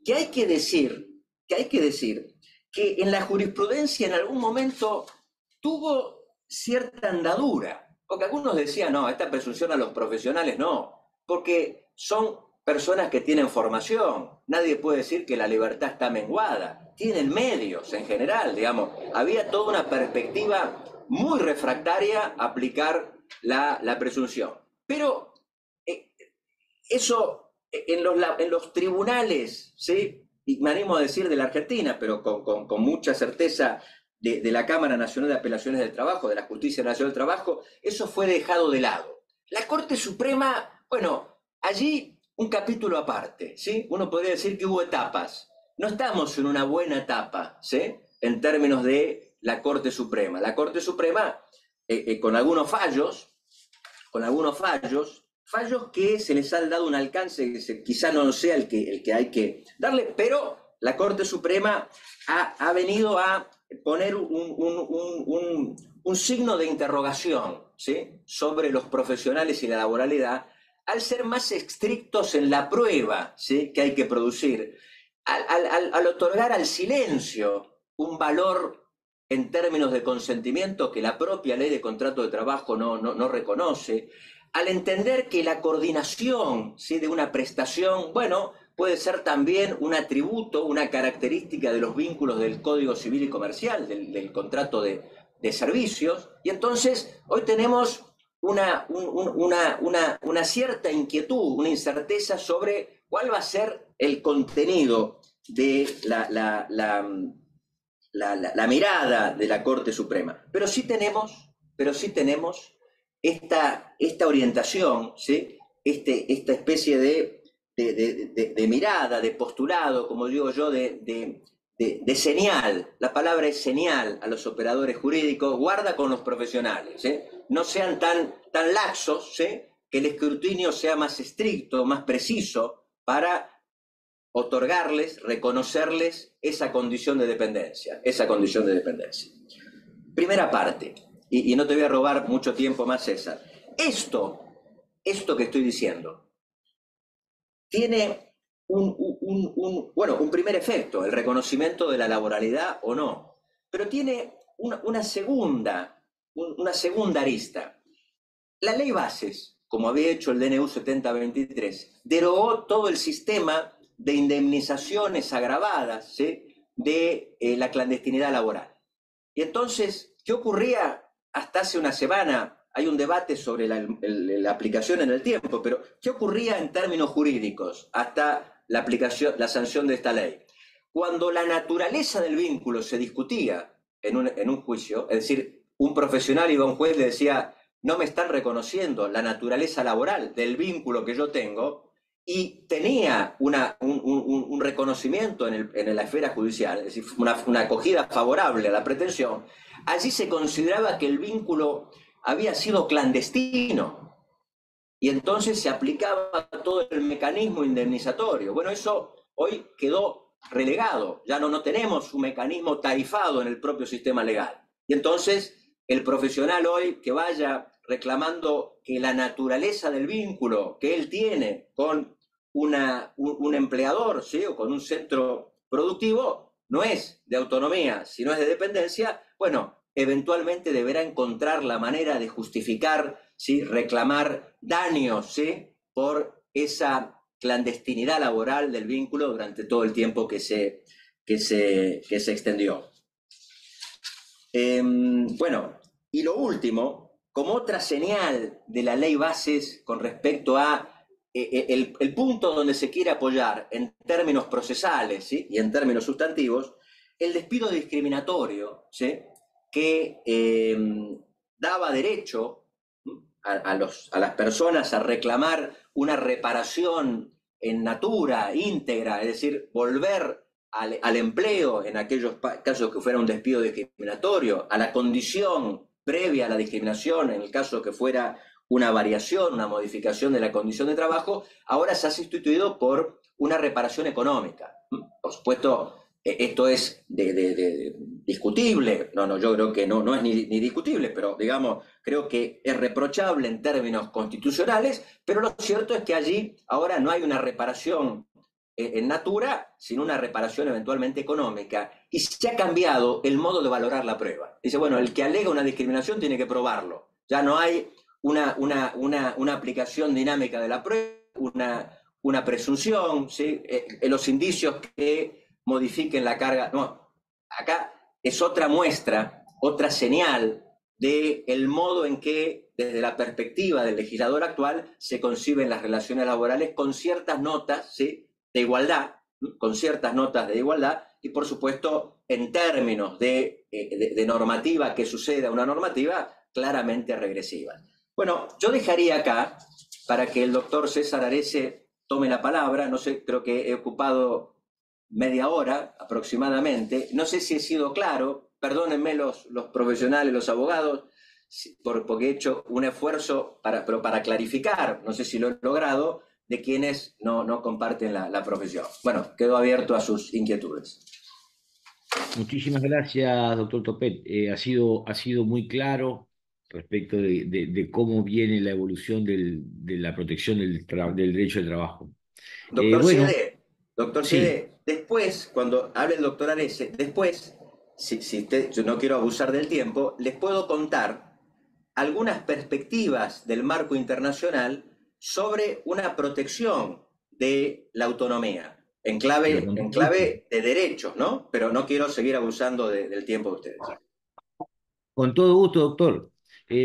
Speaker 3: que hay que decir que en la jurisprudencia en algún momento tuvo cierta andadura, porque algunos decían, no, esta presunción a los profesionales no, porque son personas que tienen formación, nadie puede decir que la libertad está menguada, tienen medios en general, digamos, había toda una perspectiva muy refractaria a aplicar la presunción. Pero eso en los tribunales, ¿sí? Y me animo a decir de la Argentina, pero con mucha certeza de la Cámara Nacional de Apelaciones del Trabajo, de la Justicia Nacional del Trabajo, eso fue dejado de lado. La Corte Suprema, bueno, allí un capítulo aparte, ¿sí? Uno podría decir que hubo etapas. No estamos en una buena etapa, ¿sí? En términos de la Corte Suprema. La Corte Suprema, con algunos fallos que se les ha dado un alcance que quizá no sea el que hay que darle, pero la Corte Suprema ha venido a poner un signo de interrogación, ¿sí? Sobre los profesionales y la laboralidad, al ser más estrictos en la prueba, ¿sí? Que hay que producir, al otorgar al silencio un valor en términos de consentimiento que la propia ley de contrato de trabajo no reconoce, al entender que la coordinación, ¿sí? De una prestación, bueno, puede ser también un atributo, una característica de los vínculos del Código Civil y Comercial, del contrato de servicios, y entonces hoy tenemos una cierta inquietud, una incerteza sobre cuál va a ser el contenido de la mirada de la Corte Suprema. Pero sí tenemos esta orientación, ¿sí? Esta especie de mirada, de postulado, como digo yo, de señal. La palabra es señal a los operadores jurídicos, guarda con los profesionales, ¿sí? No sean tan laxos, ¿sí? Que el escrutinio sea más estricto, más preciso, para otorgarles, reconocerles esa condición de dependencia, Primera parte, y no te voy a robar mucho tiempo más, César. Esto que estoy diciendo tiene un primer efecto, el reconocimiento de la laboralidad o no, pero tiene una segunda arista. La ley Bases, como había hecho el DNU 7023, derogó todo el sistema de indemnizaciones agravadas, ¿sí? De la clandestinidad laboral. Y entonces, ¿qué ocurría hasta hace una semana? Hay un debate sobre la aplicación en el tiempo, pero ¿qué ocurría en términos jurídicos hasta la sanción de esta ley? Cuando la naturaleza del vínculo se discutía en un juicio, es decir, un profesional iba a un juez y le decía, no me están reconociendo la naturaleza laboral del vínculo que yo tengo, y tenía un reconocimiento en la esfera judicial, es decir, una acogida favorable a la pretensión, allí se consideraba que el vínculo había sido clandestino y entonces se aplicaba todo el mecanismo indemnizatorio. Bueno, eso hoy quedó relegado, ya no tenemos un mecanismo tarifado en el propio sistema legal. Y entonces el profesional hoy que vaya reclamando que la naturaleza del vínculo que él tiene con un empleador, ¿sí?, o con un centro productivo, no es de autonomía, sino es de dependencia, bueno, eventualmente deberá encontrar la manera de justificar, ¿sí?, reclamar daños, ¿sí?, por esa clandestinidad laboral del vínculo durante todo el tiempo que se extendió. Bueno, y lo último, como otra señal de la ley Bases con respecto a el punto donde se quiere apoyar en términos procesales, ¿sí?, y en términos sustantivos, el despido discriminatorio, ¿sí?, que daba derecho a las personas a reclamar una reparación en natura, íntegra, es decir, volver al empleo en aquellos casos que fuera un despido discriminatorio, a la condición previa a la discriminación en el caso que fuera una variación, una modificación de la condición de trabajo, ahora se ha sustituido por una reparación económica. Por supuesto, esto es discutible, yo creo que no es ni discutible, pero digamos, creo que es reprochable en términos constitucionales, pero lo cierto es que allí ahora no hay una reparación en natura, sino una reparación eventualmente económica, y se ha cambiado el modo de valorar la prueba. Dice, bueno, el que alega una discriminación tiene que probarlo. Ya no hay una aplicación dinámica de la prueba, una presunción, ¿sí?, los indicios que modifiquen la carga. No, acá es otra muestra, otra señal del modo en que, desde la perspectiva del legislador actual, se conciben las relaciones laborales con ciertas notas, ¿sí?, de igualdad, con ciertas notas de igualdad, y por supuesto, en términos de normativa que suceda una normativa claramente regresiva. Bueno, yo dejaría acá para que el doctor César Arese tome la palabra. No sé, creo que he ocupado media hora aproximadamente. No sé si he sido claro, perdónenme los profesionales, los abogados, porque he hecho un esfuerzo pero para clarificar, no sé si lo he logrado, de quienes no comparten la profesión. Bueno, quedo abierto a sus inquietudes.
Speaker 2: Muchísimas gracias, doctor Topet. Ha sido muy claro respecto de cómo viene la evolución de la protección del derecho al trabajo.
Speaker 3: Doctor
Speaker 2: Bueno,
Speaker 3: Doctor
Speaker 2: sí.
Speaker 3: Siede, después, cuando hable el doctor Arese, después, yo no quiero abusar del tiempo, les puedo contar algunas perspectivas del marco internacional sobre una protección de la autonomía, en clave de derechos, ¿no? Pero no quiero seguir abusando del tiempo de ustedes.
Speaker 2: Con todo gusto, doctor.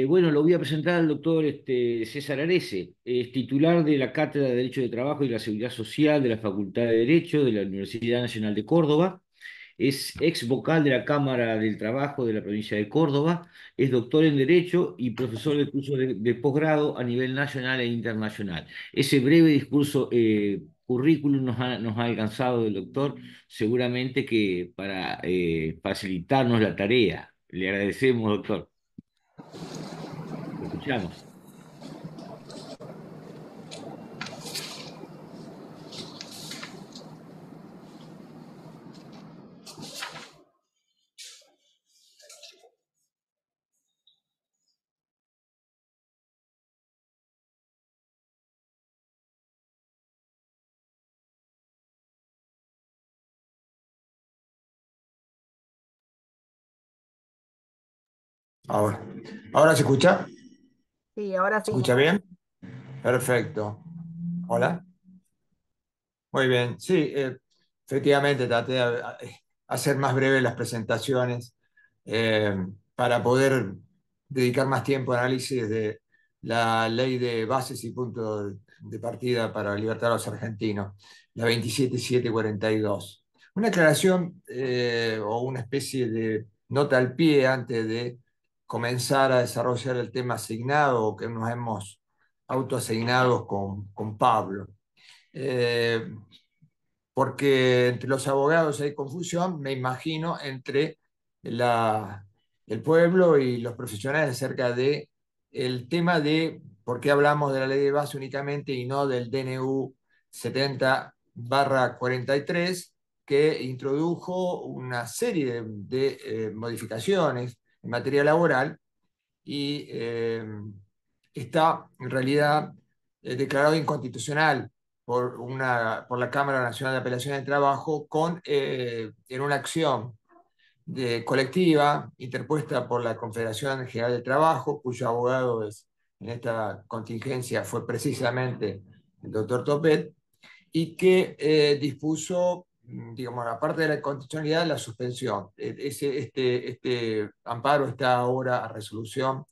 Speaker 2: Bueno, lo voy a presentar al doctor César Arese, es titular de la Cátedra de Derecho de Trabajo y la Seguridad Social de la Facultad de Derecho de la Universidad Nacional de Córdoba. Es ex vocal de la Cámara del Trabajo de la provincia de Córdoba, es doctor en Derecho y profesor de cursos de posgrado a nivel nacional e internacional. Ese breve discurso, currículum nos ha alcanzado del doctor, seguramente que para facilitarnos la tarea. Le agradecemos, doctor. Lo escuchamos.
Speaker 4: ¿Ahora se escucha?
Speaker 1: Sí, ahora
Speaker 4: ¿Se
Speaker 1: sí.
Speaker 4: escucha bien? Perfecto. Hola. Muy bien. Sí, efectivamente traté de hacer más breves las presentaciones eh, para poder dedicar más tiempo al análisis de la ley de bases y puntos de partida para la libertad de los argentinos, la 27742. Una aclaración o una especie de nota al pie antes de comenzar a desarrollar el tema asignado que nos hemos autoasignado con Pablo. Porque entre los abogados hay confusión, me imagino, entre el pueblo y los profesionales acerca de el tema de por qué hablamos de la ley de base únicamente y no del DNU 70/43, que introdujo una serie de modificaciones en materia laboral y está en realidad declarado inconstitucional por la Cámara Nacional de Apelación del Trabajo en una acción colectiva interpuesta por la Confederación General del Trabajo, cuyo abogado en esta contingencia fue precisamente el doctor Topet, y que dispuso, digamos, aparte de la constitucionalidad, la suspensión. Este amparo está ahora a resolución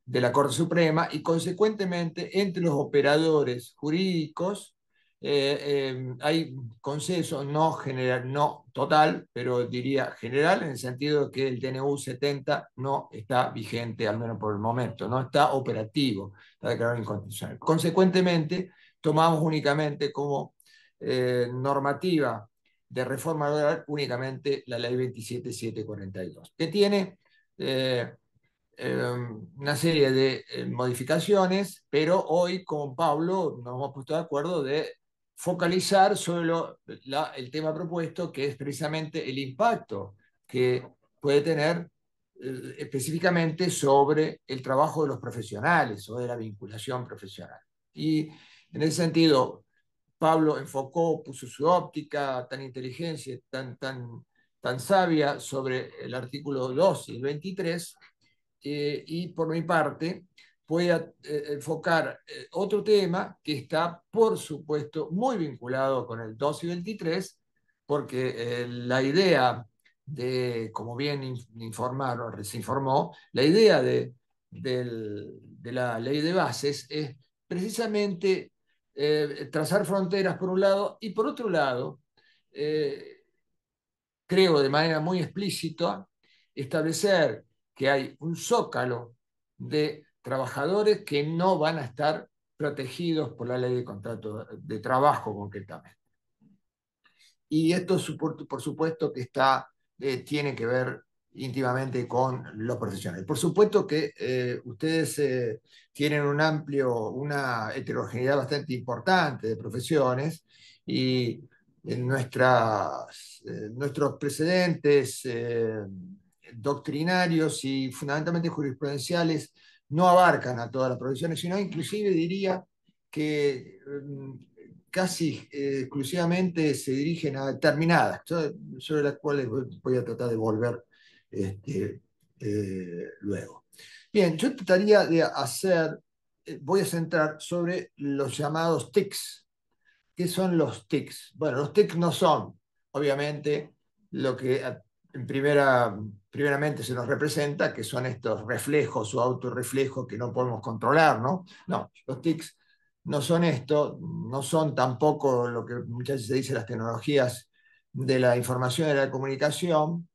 Speaker 4: de la Corte Suprema y consecuentemente entre los operadores jurídicos hay consenso no general, no total, pero diría general en el sentido de que el DNU 70 no está vigente, al menos por el momento, no está operativo, está declarado inconstitucional. Consecuentemente, tomamos únicamente como normativa de reforma laboral únicamente la ley 27742, que tiene una serie de modificaciones, pero hoy con Pablo nos hemos puesto de acuerdo de focalizar sobre el tema propuesto, que es precisamente el impacto que puede tener específicamente sobre el trabajo de los profesionales o de la vinculación profesional. Y en ese sentido, Pablo enfocó, puso su óptica tan inteligente, tan sabia sobre el artículo 2 y el 23, y por mi parte voy a enfocar otro tema que está, por supuesto, muy vinculado con el 2 y 23, porque la idea de, como bien informaron, se informó, la idea de la ley de bases es precisamente trazar fronteras por un lado y por otro lado, creo de manera muy explícita, establecer que hay un zócalo de trabajadores que no van a estar protegidos por la ley de contrato de trabajo concretamente. Y esto, por supuesto, que tiene que ver íntimamente con los profesionales. Por supuesto que ustedes tienen una heterogeneidad bastante importante de profesiones y en nuestros precedentes doctrinarios y fundamentalmente jurisprudenciales no abarcan a todas las profesiones, sino inclusive diría que casi exclusivamente se dirigen a determinadas, sobre las cuales voy a tratar de volver luego. Bien, yo trataría de voy a centrar sobre los llamados TICs. ¿Qué son los TICs? Bueno, los TICs no son, obviamente, lo que primeramente se nos representa, que son estos reflejos o autorreflejos que no podemos controlar, ¿no? No, los TICs no son esto, no son tampoco lo que muchas veces se dice las tecnologías de la información y de la comunicación,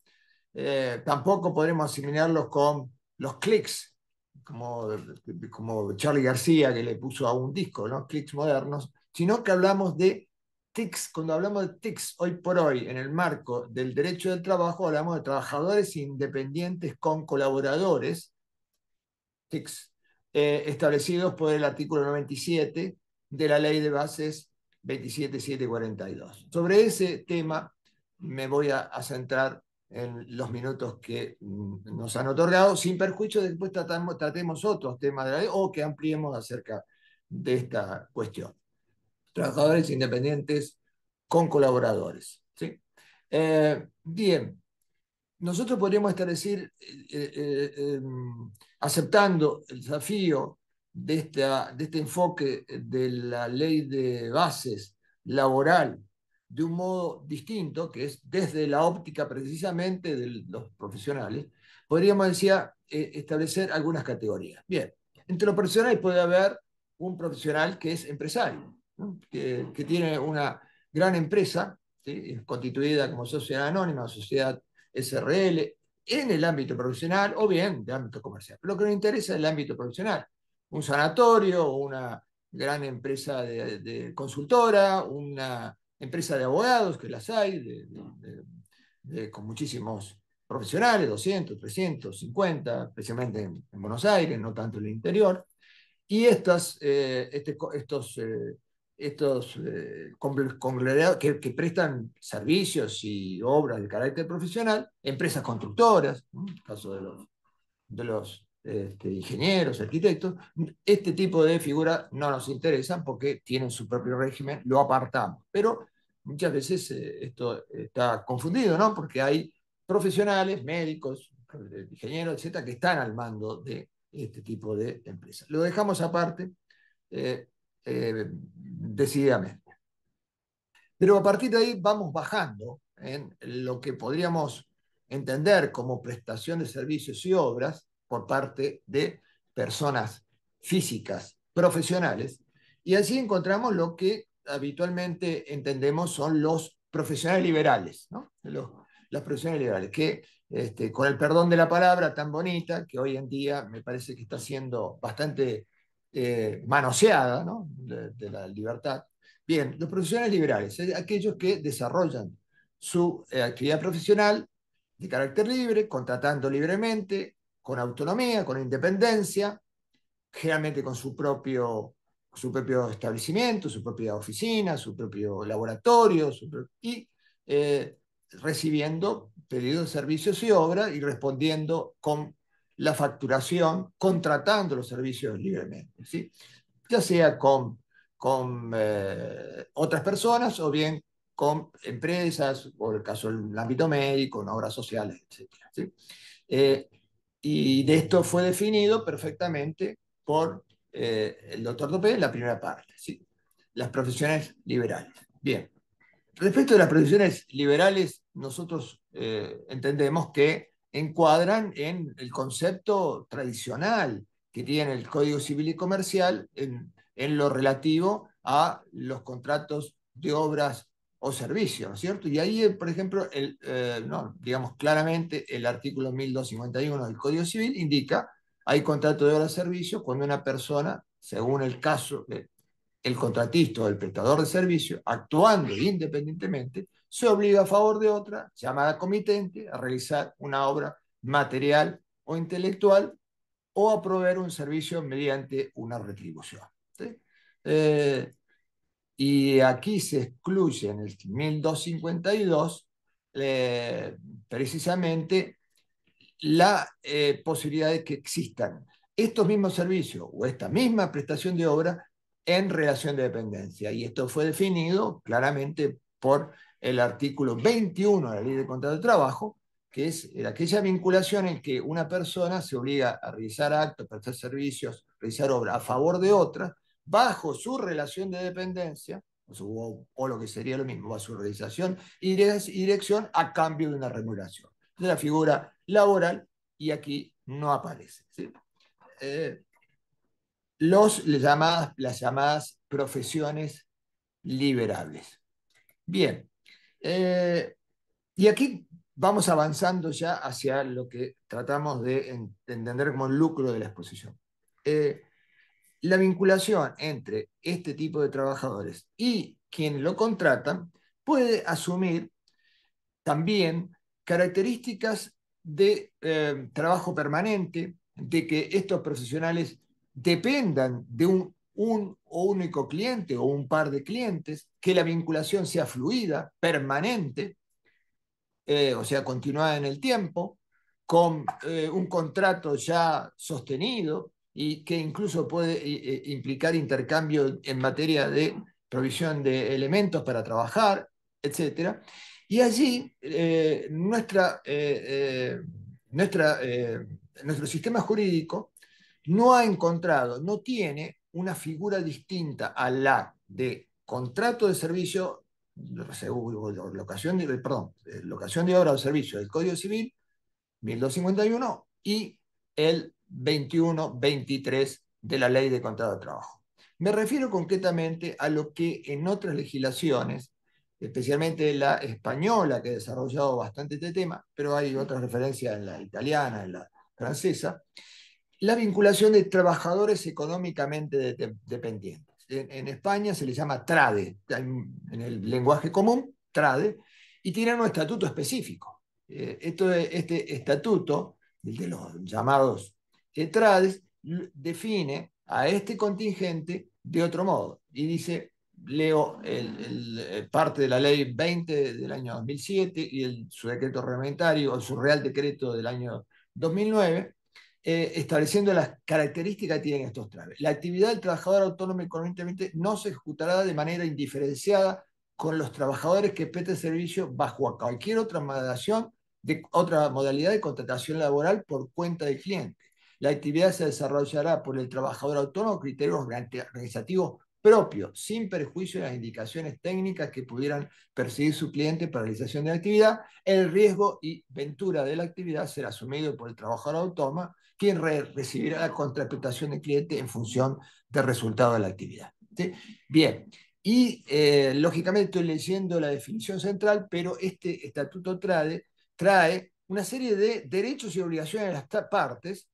Speaker 4: tampoco podremos asimilarlos con los clics, como Charly García que le puso a un disco, ¿no? Clics modernos, sino que hablamos de TICs. Cuando hablamos de TICs hoy por hoy en el marco del derecho del trabajo, hablamos de trabajadores independientes con colaboradores, TICs, establecidos por el artículo 97 de la ley de bases 27742. Sobre ese tema me voy a centrar en los minutos que nos han otorgado, sin perjuicio de que después tratemos otros temas de la ley o que ampliemos acerca de esta cuestión. Trabajadores independientes con colaboradores. ¿Sí? Bien, nosotros podríamos establecer, aceptando el desafío de este enfoque de la ley de bases laboral de un modo distinto, que es desde la óptica precisamente de los profesionales, podríamos establecer algunas categorías. Bien, entre los profesionales puede haber un profesional que es empresario, ¿no? que tiene una gran empresa, ¿sí? Constituida como sociedad anónima, sociedad SRL, en el ámbito profesional o bien de ámbito comercial. Pero lo que nos interesa es el ámbito profesional. Un sanatorio, una gran empresa de consultora, una empresa de abogados, que las hay, con muchísimos profesionales, 200, 350, especialmente en Buenos Aires, no tanto en el interior. Y estos conglomerados que prestan servicios y obras de carácter profesional, empresas constructoras, ¿no? En el caso de los ingenieros, arquitectos, este tipo de figuras no nos interesan porque tienen su propio régimen, lo apartamos. Pero muchas veces esto está confundido, ¿no? Porque hay profesionales, médicos, ingenieros, etcétera, que están al mando de este tipo de empresas. Lo dejamos aparte decididamente. Pero a partir de ahí vamos bajando en lo que podríamos entender como prestación de servicios y obras por parte de personas físicas profesionales, y así encontramos lo que habitualmente entendemos son los profesionales liberales, ¿no? Los profesionales liberales, que con el perdón de la palabra tan bonita, que hoy en día me parece que está siendo bastante manoseada, ¿no? de la libertad. Bien, los profesionales liberales, aquellos que desarrollan su actividad profesional de carácter libre, contratando libremente, con autonomía, con independencia, generalmente con su propio establecimiento, su propia oficina, su propio laboratorio, y eh, recibiendo pedidos de servicios y obras y respondiendo con la facturación, contratando los servicios libremente, ¿sí? Ya sea con otras personas o bien con empresas, o en el caso del ámbito médico, en obras sociales, etc. ¿Sí? Eh, y de esto fue definido perfectamente por el doctor Topé en la primera parte, ¿sí? Las profesiones liberales. Bien, respecto de las profesiones liberales, nosotros entendemos que encuadran en el concepto tradicional que tiene el Código Civil y Comercial en lo relativo a los contratos de obras o servicios, ¿no es cierto? Y ahí, por ejemplo, no, digamos claramente el artículo 1251 del Código Civil indica hay contrato de obra o servicio cuando una persona, según el caso, el contratista o el prestador de servicio, actuando independientemente, se obliga a favor de otra, llamada comitente, a realizar una obra material o intelectual o a proveer un servicio mediante una retribución, ¿sí? Y aquí se excluye en el 1252 precisamente la posibilidad de que existan estos mismos servicios o esta misma prestación de obra en relación de dependencia. Y esto fue definido claramente por el artículo 21 de la Ley de Contrato de Trabajo, que es aquella vinculación en que una persona se obliga a realizar actos, prestar servicios, realizar obra a favor de otra, bajo su relación de dependencia, o lo que sería lo mismo, bajo su realización y dirección a cambio de una remuneración. De la figura laboral, y aquí no aparece, ¿sí? Las llamadas profesiones liberables. Bien, y aquí vamos avanzando ya hacia lo que tratamos de entender como el lucro de la exposición. La vinculación entre este tipo de trabajadores y quienes lo contratan puede asumir también características de trabajo permanente, de que estos profesionales dependan de un único cliente o un par de clientes, que la vinculación sea fluida, permanente, o sea, continuada en el tiempo, con un contrato ya sostenido y que incluso puede implicar intercambio en materia de provisión de elementos para trabajar, etc. Y allí nuestro sistema jurídico no ha encontrado, no tiene una figura distinta a la de contrato de servicio, locación de obra o servicio del Código Civil, 1251, y el 2123 de la Ley de Contrato de Trabajo. Me refiero concretamente a lo que en otras legislaciones especialmente la española, que ha desarrollado bastante este tema, pero hay otras referencias en la italiana, en la francesa, la vinculación de trabajadores económicamente dependientes. En España se le llama TRADE, en el lenguaje común, TRADE, y tienen un estatuto específico. Este estatuto, el de los llamados TRADES, define a este contingente de otro modo, y dice, leo parte de la ley 20 del año 2007 y su decreto reglamentario, o su Real Decreto del año 2009, estableciendo las características que tienen estos traves. La actividad del trabajador autónomo económicamente no se ejecutará de manera indiferenciada con los trabajadores que presten servicio bajo cualquier otra modalidad de contratación laboral por cuenta del cliente. La actividad se desarrollará por el trabajador autónomo criterios organizativos propios, sin perjuicio de las indicaciones técnicas que pudieran perseguir su cliente para la realización de la actividad. El riesgo y ventura de la actividad será asumido por el trabajador autónomo, quien recibirá la contraprestación del cliente en función del resultado de la actividad. ¿Sí? Bien, y lógicamente estoy leyendo la definición central, pero este estatuto trae una serie de derechos y obligaciones de las partes.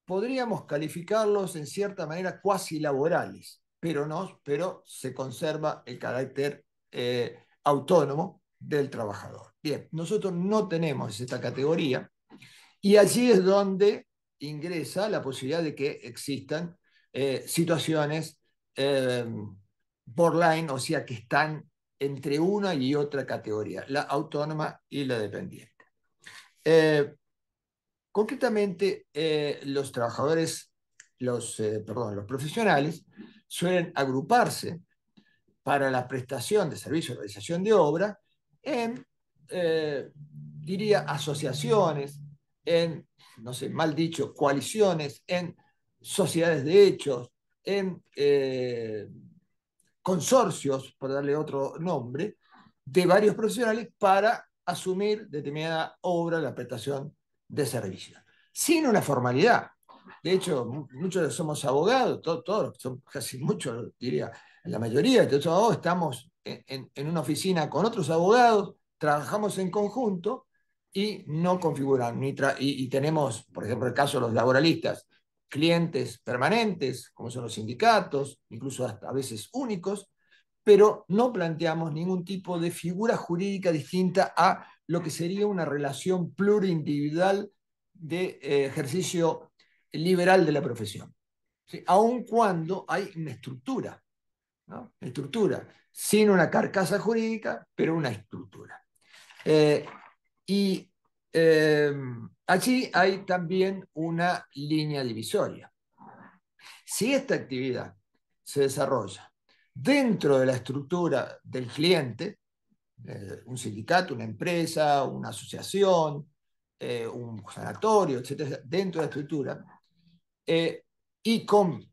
Speaker 4: Podríamos calificarlos en cierta manera cuasi laborales, pero se conserva el carácter autónomo del trabajador. Bien, nosotros no tenemos esta categoría, y allí es donde ingresa la posibilidad de que existan situaciones borderline, o sea, que están entre una y otra categoría, la autónoma y la dependiente. Concretamente, los trabajadores, los profesionales, suelen agruparse para la prestación de servicios de realización de obra en, diría, asociaciones, en, no sé, mal dicho, coaliciones, en sociedades de hechos, en consorcios, por darle otro nombre, de varios profesionales para asumir determinada obra, la prestación de servicios, sin una formalidad. De hecho, muchos somos abogados, todos, son casi muchos, diría, la mayoría de estos abogados estamos en una oficina con otros abogados, trabajamos en conjunto y no configuran, y tenemos, por ejemplo, el caso de los laboralistas, clientes permanentes, como son los sindicatos, incluso hasta a veces únicos, pero no planteamos ningún tipo de figura jurídica distinta a lo que sería una relación plurindividual de ejercicio liberal de la profesión. ¿Sí? Aun cuando hay una estructura, ¿no? Estructura, sin una carcasa jurídica, pero una estructura. Y allí hay también una línea divisoria. Si esta actividad se desarrolla dentro de la estructura del cliente, un sindicato, una empresa, una asociación, un sanatorio, etcétera, dentro de la estructura, y con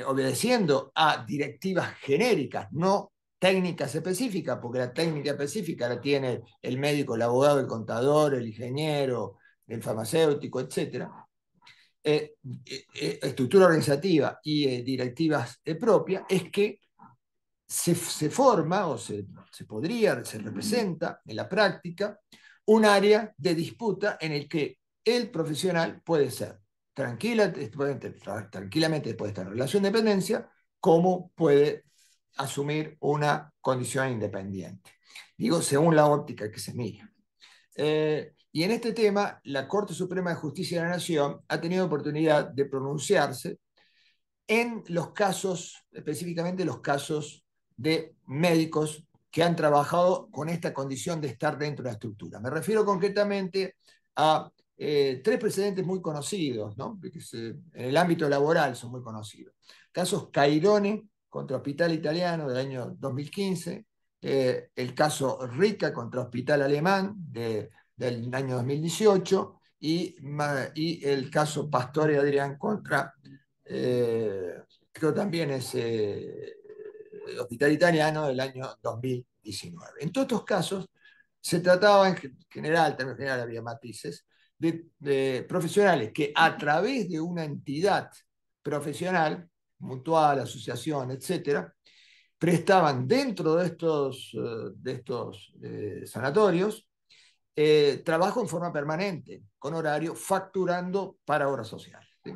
Speaker 4: obedeciendo a directivas genéricas, no técnicas específicas, porque la técnica específica la tiene el médico, el abogado, el contador, el ingeniero, el farmacéutico, etcétera. Estructura organizativa y directivas propias, es que se forma o se representa en la práctica un área de disputa en el que el profesional puede ser tranquilamente puede estar en relación de dependencia, como puede asumir una condición independiente. Digo, según la óptica que se mire. Y en este tema, la Corte Suprema de Justicia de la Nación ha tenido oportunidad de pronunciarse en los casos, específicamente los casos de médicos que han trabajado con esta condición de estar dentro de la estructura. Me refiero concretamente a tres precedentes muy conocidos, ¿no? En el ámbito laboral son muy conocidos. Casos Cairone contra Hospital Italiano del año 2015, el caso Rica contra Hospital Alemán del año 2018 y el caso Pastore Adrián contra creo también es Hospital Italiano del año 2019. En todos estos casos se trataba en general, en general había matices, de profesionales que a través de una entidad profesional, mutual, asociación, etcétera, prestaban dentro de estos sanatorios trabajo en forma permanente, con horario, facturando para obra social, ¿sí?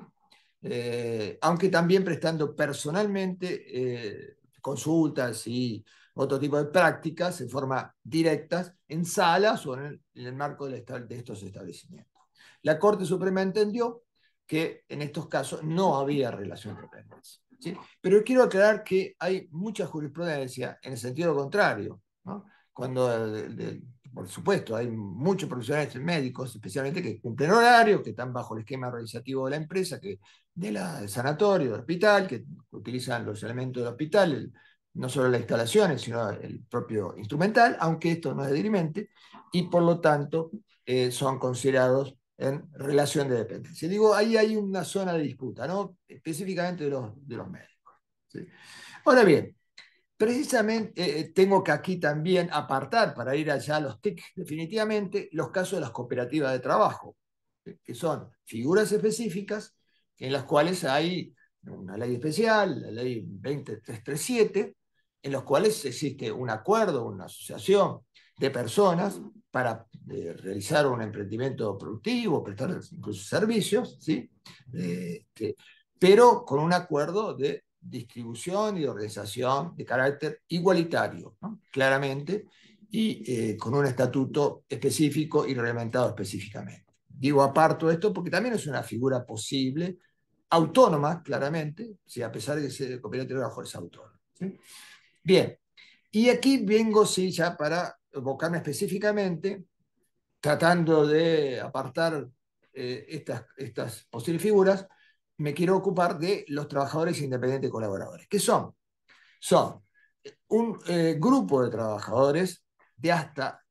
Speaker 4: Aunque también prestando personalmente consultas y otro tipo de prácticas en forma directas en salas o en el marco de estos establecimientos. La Corte Suprema entendió que en estos casos no había relación de dependencia, ¿sí? Pero quiero aclarar que hay mucha jurisprudencia en el sentido contrario, ¿no? Cuando, por supuesto, hay muchos profesionales médicos, especialmente que cumplen horario, que están bajo el esquema organizativo de la empresa, del sanatorio, del hospital, que utilizan los elementos del hospital, no solo las instalaciones, sino el propio instrumental, aunque esto no es dirimente, y por lo tanto son considerados en relación de dependencia. Digo, ahí hay una zona de disputa, ¿no? Específicamente de los médicos, ¿sí? Ahora bien, precisamente tengo que aquí también apartar, para ir allá a los TIC definitivamente, los casos de las cooperativas de trabajo, que son figuras específicas en las cuales hay una ley especial, la ley 20337, en los cuales existe un acuerdo, una asociación de personas para realizar un emprendimiento productivo, prestar incluso servicios, ¿sí? Pero con un acuerdo de distribución y de organización de carácter igualitario, ¿no? Claramente, y con un estatuto específico y reglamentado específicamente. Digo aparto esto porque también es una figura posible, autónoma, claramente, ¿sí? A pesar de que se cooperativa de trabajo es autónoma, ¿sí? Bien, y aquí vengo, sí, ya para evocarme específicamente, tratando de apartar estas posibles figuras, me quiero ocupar de los trabajadores independientes colaboradores. ¿Qué son? Son un grupo de trabajadores de hasta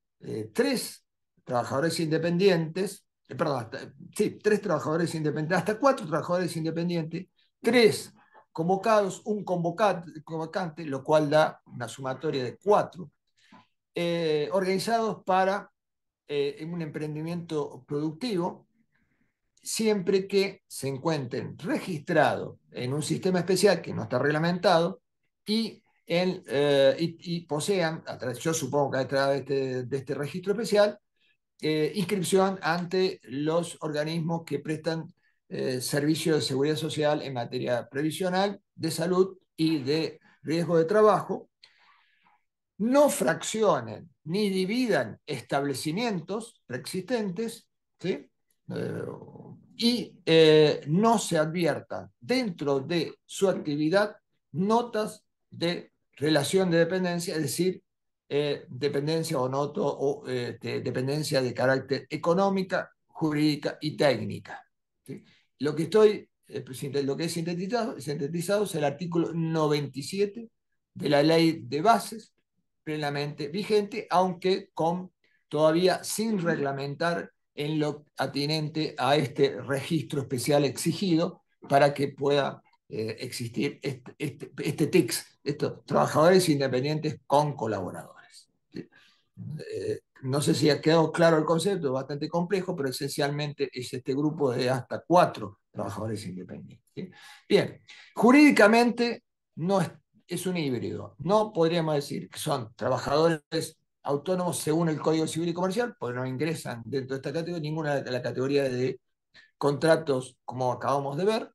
Speaker 4: 3 trabajadores independientes, perdón, sí, 3 trabajadores independientes, hasta 4 trabajadores independientes, 3 convocados, un convocante, lo cual da una sumatoria de 4, organizados para un emprendimiento productivo, siempre que se encuentren registrados en un sistema especial que no está reglamentado y posean, yo supongo que a través de este registro especial, inscripción ante los organismos que prestan servicios de seguridad social en materia previsional, de salud y de riesgo de trabajo, no fraccionen ni dividan establecimientos preexistentes, ¿sí? No se adviertan dentro de su actividad notas de relación de dependencia, es decir, dependencia o noto o dependencia de carácter económica, jurídica y técnica, ¿sí? Lo que he sintetizado es el artículo 97 de la Ley de Bases plenamente vigente, aunque todavía sin reglamentar en lo atinente a este registro especial exigido para que pueda existir este TICS, estos trabajadores independientes con colaboradores. ¿Sí? No sé si ha quedado claro el concepto, es bastante complejo, pero esencialmente es este grupo de hasta 4 trabajadores independientes, ¿sí? Bien, jurídicamente no es un híbrido. No podríamos decir que son trabajadores autónomos según el Código Civil y Comercial, porque no ingresan dentro de esta categoría, ninguna de la categoría de contratos como acabamos de ver.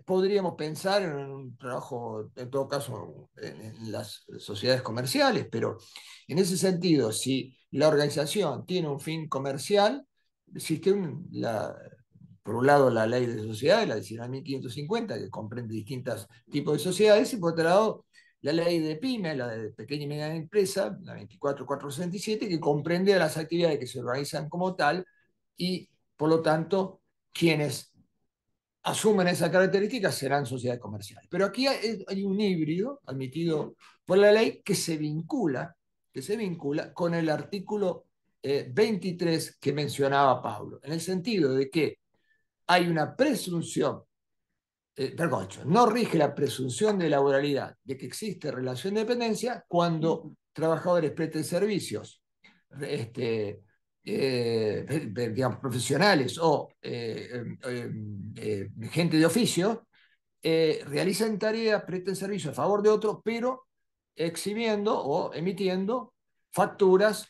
Speaker 4: Podríamos pensar en un trabajo, en todo caso, en las sociedades comerciales, pero en ese sentido, si la organización tiene un fin comercial, existe por un lado la ley de sociedades, la 19.550, que comprende distintos tipos de sociedades, y por otro lado la ley de PYME, la de pequeña y mediana empresa, la 24.467, que comprende las actividades que se organizan como tal y, por lo tanto, quienes asumen esa característica serán sociedades comerciales. Pero aquí hay un híbrido admitido por la ley que se vincula con el artículo 23 que mencionaba Pablo, en el sentido de que hay una presunción, perdón, no rige la presunción de laboralidad de que existe relación de dependencia cuando trabajadores presten servicios digamos, profesionales o gente de oficio realizan tareas, prestan servicio a favor de otro, pero exhibiendo o emitiendo facturas,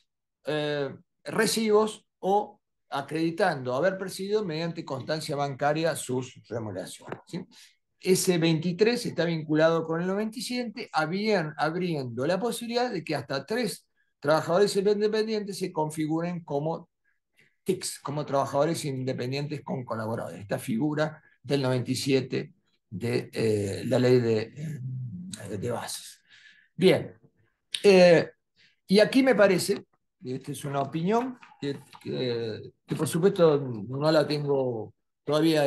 Speaker 4: recibos o acreditando haber percibido mediante constancia bancaria sus remuneraciones, ¿sí? Ese 23 está vinculado con el 97, abriendo la posibilidad de que hasta 3 trabajadores independientes se configuren como TICs, como trabajadores independientes con colaboradores. Esta figura del 97 de la ley de bases. Bien, y aquí me parece, y esta es una opinión que por supuesto no la tengo todavía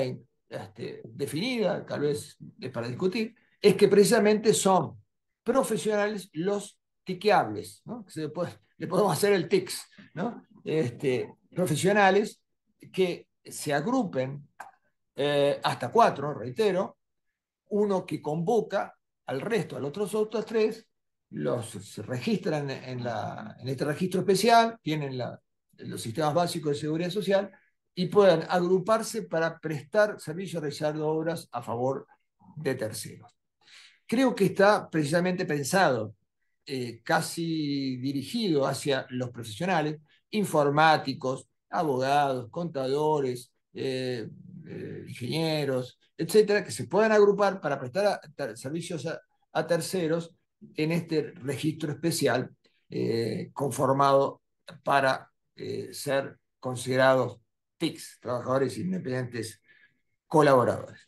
Speaker 4: definida, tal vez es para discutir, es que precisamente son profesionales los tiqueables, ¿no? Le podemos hacer el TICS, ¿no? Profesionales que se agrupen hasta 4, reitero, uno que convoca al resto, a los otros 3, se registran en este registro especial, tienen los sistemas básicos de seguridad social y puedan agruparse para prestar servicios, realizar obras a favor de terceros. Creo que está precisamente pensado, casi dirigido hacia los profesionales, informáticos, abogados, contadores, ingenieros, etcétera, que se puedan agrupar para prestar servicios a terceros en este registro especial conformado para ser considerados TICs, trabajadores independientes colaboradores.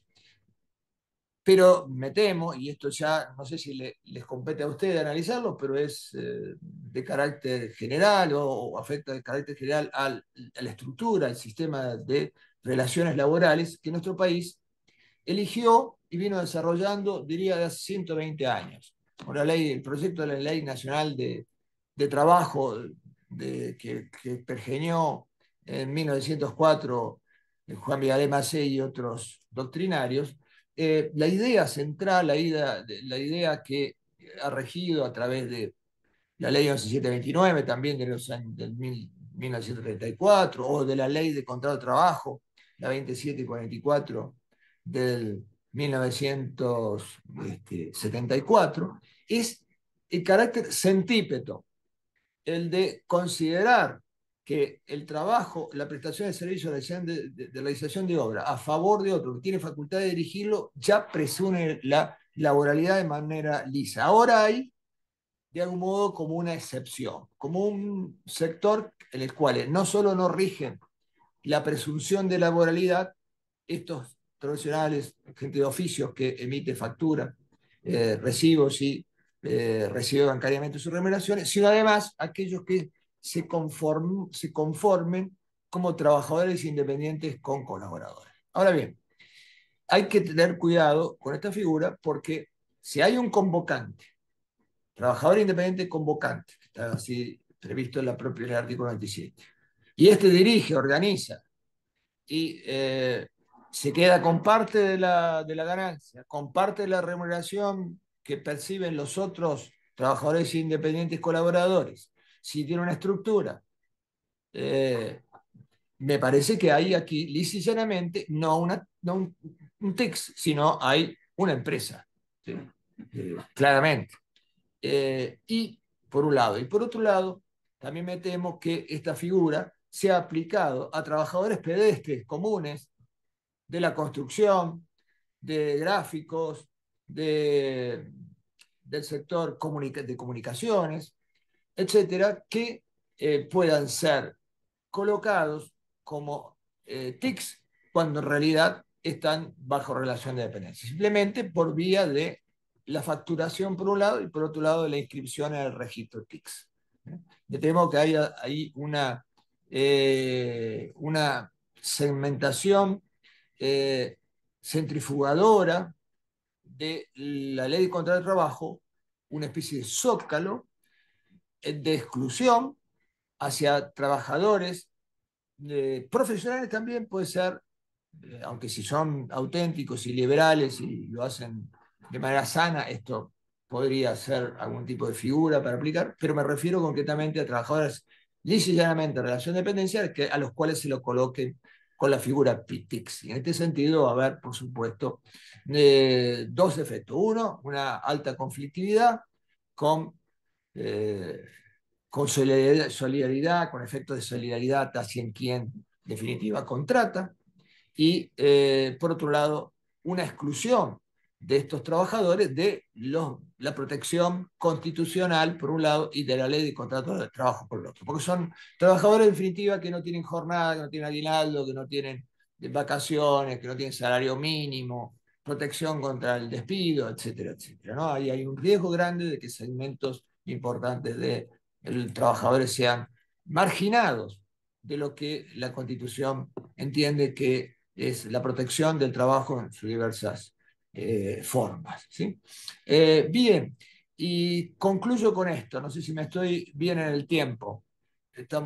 Speaker 4: Pero me temo, y esto ya no sé si les compete a ustedes analizarlo, pero es de carácter general o afecta de carácter general a la estructura, al sistema de relaciones laborales que nuestro país eligió y vino desarrollando, diría, de hace 120 años. Por el proyecto de la Ley Nacional de Trabajo que pergeñó en 1904 Juan Vigalé Macé y otros doctrinarios. La idea central, la idea que ha regido a través de la ley 11.729, también de los años del 1934, o de la ley de contrato de trabajo, la 2744 del 1974, es el carácter centípeto, el de considerar que el trabajo, la prestación de servicios de realización de obra a favor de otro que tiene facultad de dirigirlo, ya presume la laboralidad de manera lisa. Ahora hay, de algún modo, como una excepción, como un sector en el cual no solo no rigen la presunción de laboralidad, estos profesionales, gente de oficios que emite factura, recibos y recibe bancariamente sus remuneraciones, sino además aquellos que se conformen como trabajadores independientes con colaboradores. Ahora bien, hay que tener cuidado con esta figura porque si hay un convocante, trabajador independiente convocante, que está así previsto en en el artículo 27, y este dirige, organiza y se queda con parte de la ganancia, con parte de la remuneración que perciben los otros trabajadores independientes colaboradores. Si tiene una estructura, me parece que hay aquí, lisa y llanamente, no un TICS, sino hay una empresa, ¿sí? Claramente. Y por un lado. Y por otro lado, también me temo que esta figura se ha aplicado a trabajadores pedestres comunes de la construcción, de gráficos, del sector de comunicaciones, etcétera, que puedan ser colocados como TICs cuando en realidad están bajo relación de dependencia, simplemente por vía de la facturación por un lado y por otro lado de la inscripción en el registro TICs. Me temo que hay ahí una segmentación centrifugadora de la ley de contrato de trabajo, una especie de zócalo de exclusión hacia trabajadores profesionales también puede ser, aunque si son auténticos y liberales y lo hacen de manera sana, esto podría ser algún tipo de figura para aplicar, pero me refiero concretamente a trabajadores lisa y llanamente en relación de dependencia a los cuales se lo coloquen con la figura PITICS. Y en este sentido va a haber, por supuesto, dos efectos. Uno, una alta conflictividad con, con solidaridad, con efectos de solidaridad hacia quien, en definitiva, contrata. Y, por otro lado, una exclusión de estos trabajadores de la protección constitucional, por un lado, y de la ley de contratos de trabajo, por el otro. Porque son trabajadores, en definitiva, que no tienen jornada, que no tienen aguinaldo, que no tienen vacaciones, que no tienen salario mínimo, protección contra el despido, etcétera, etcétera, ¿no? Ahí hay un riesgo grande de que segmentos importantes de trabajadores sean marginados de lo que la Constitución entiende que es la protección del trabajo en sus diversas formas. ¿Sí? Bien, y concluyo con esto, no sé si me estoy bien en el tiempo.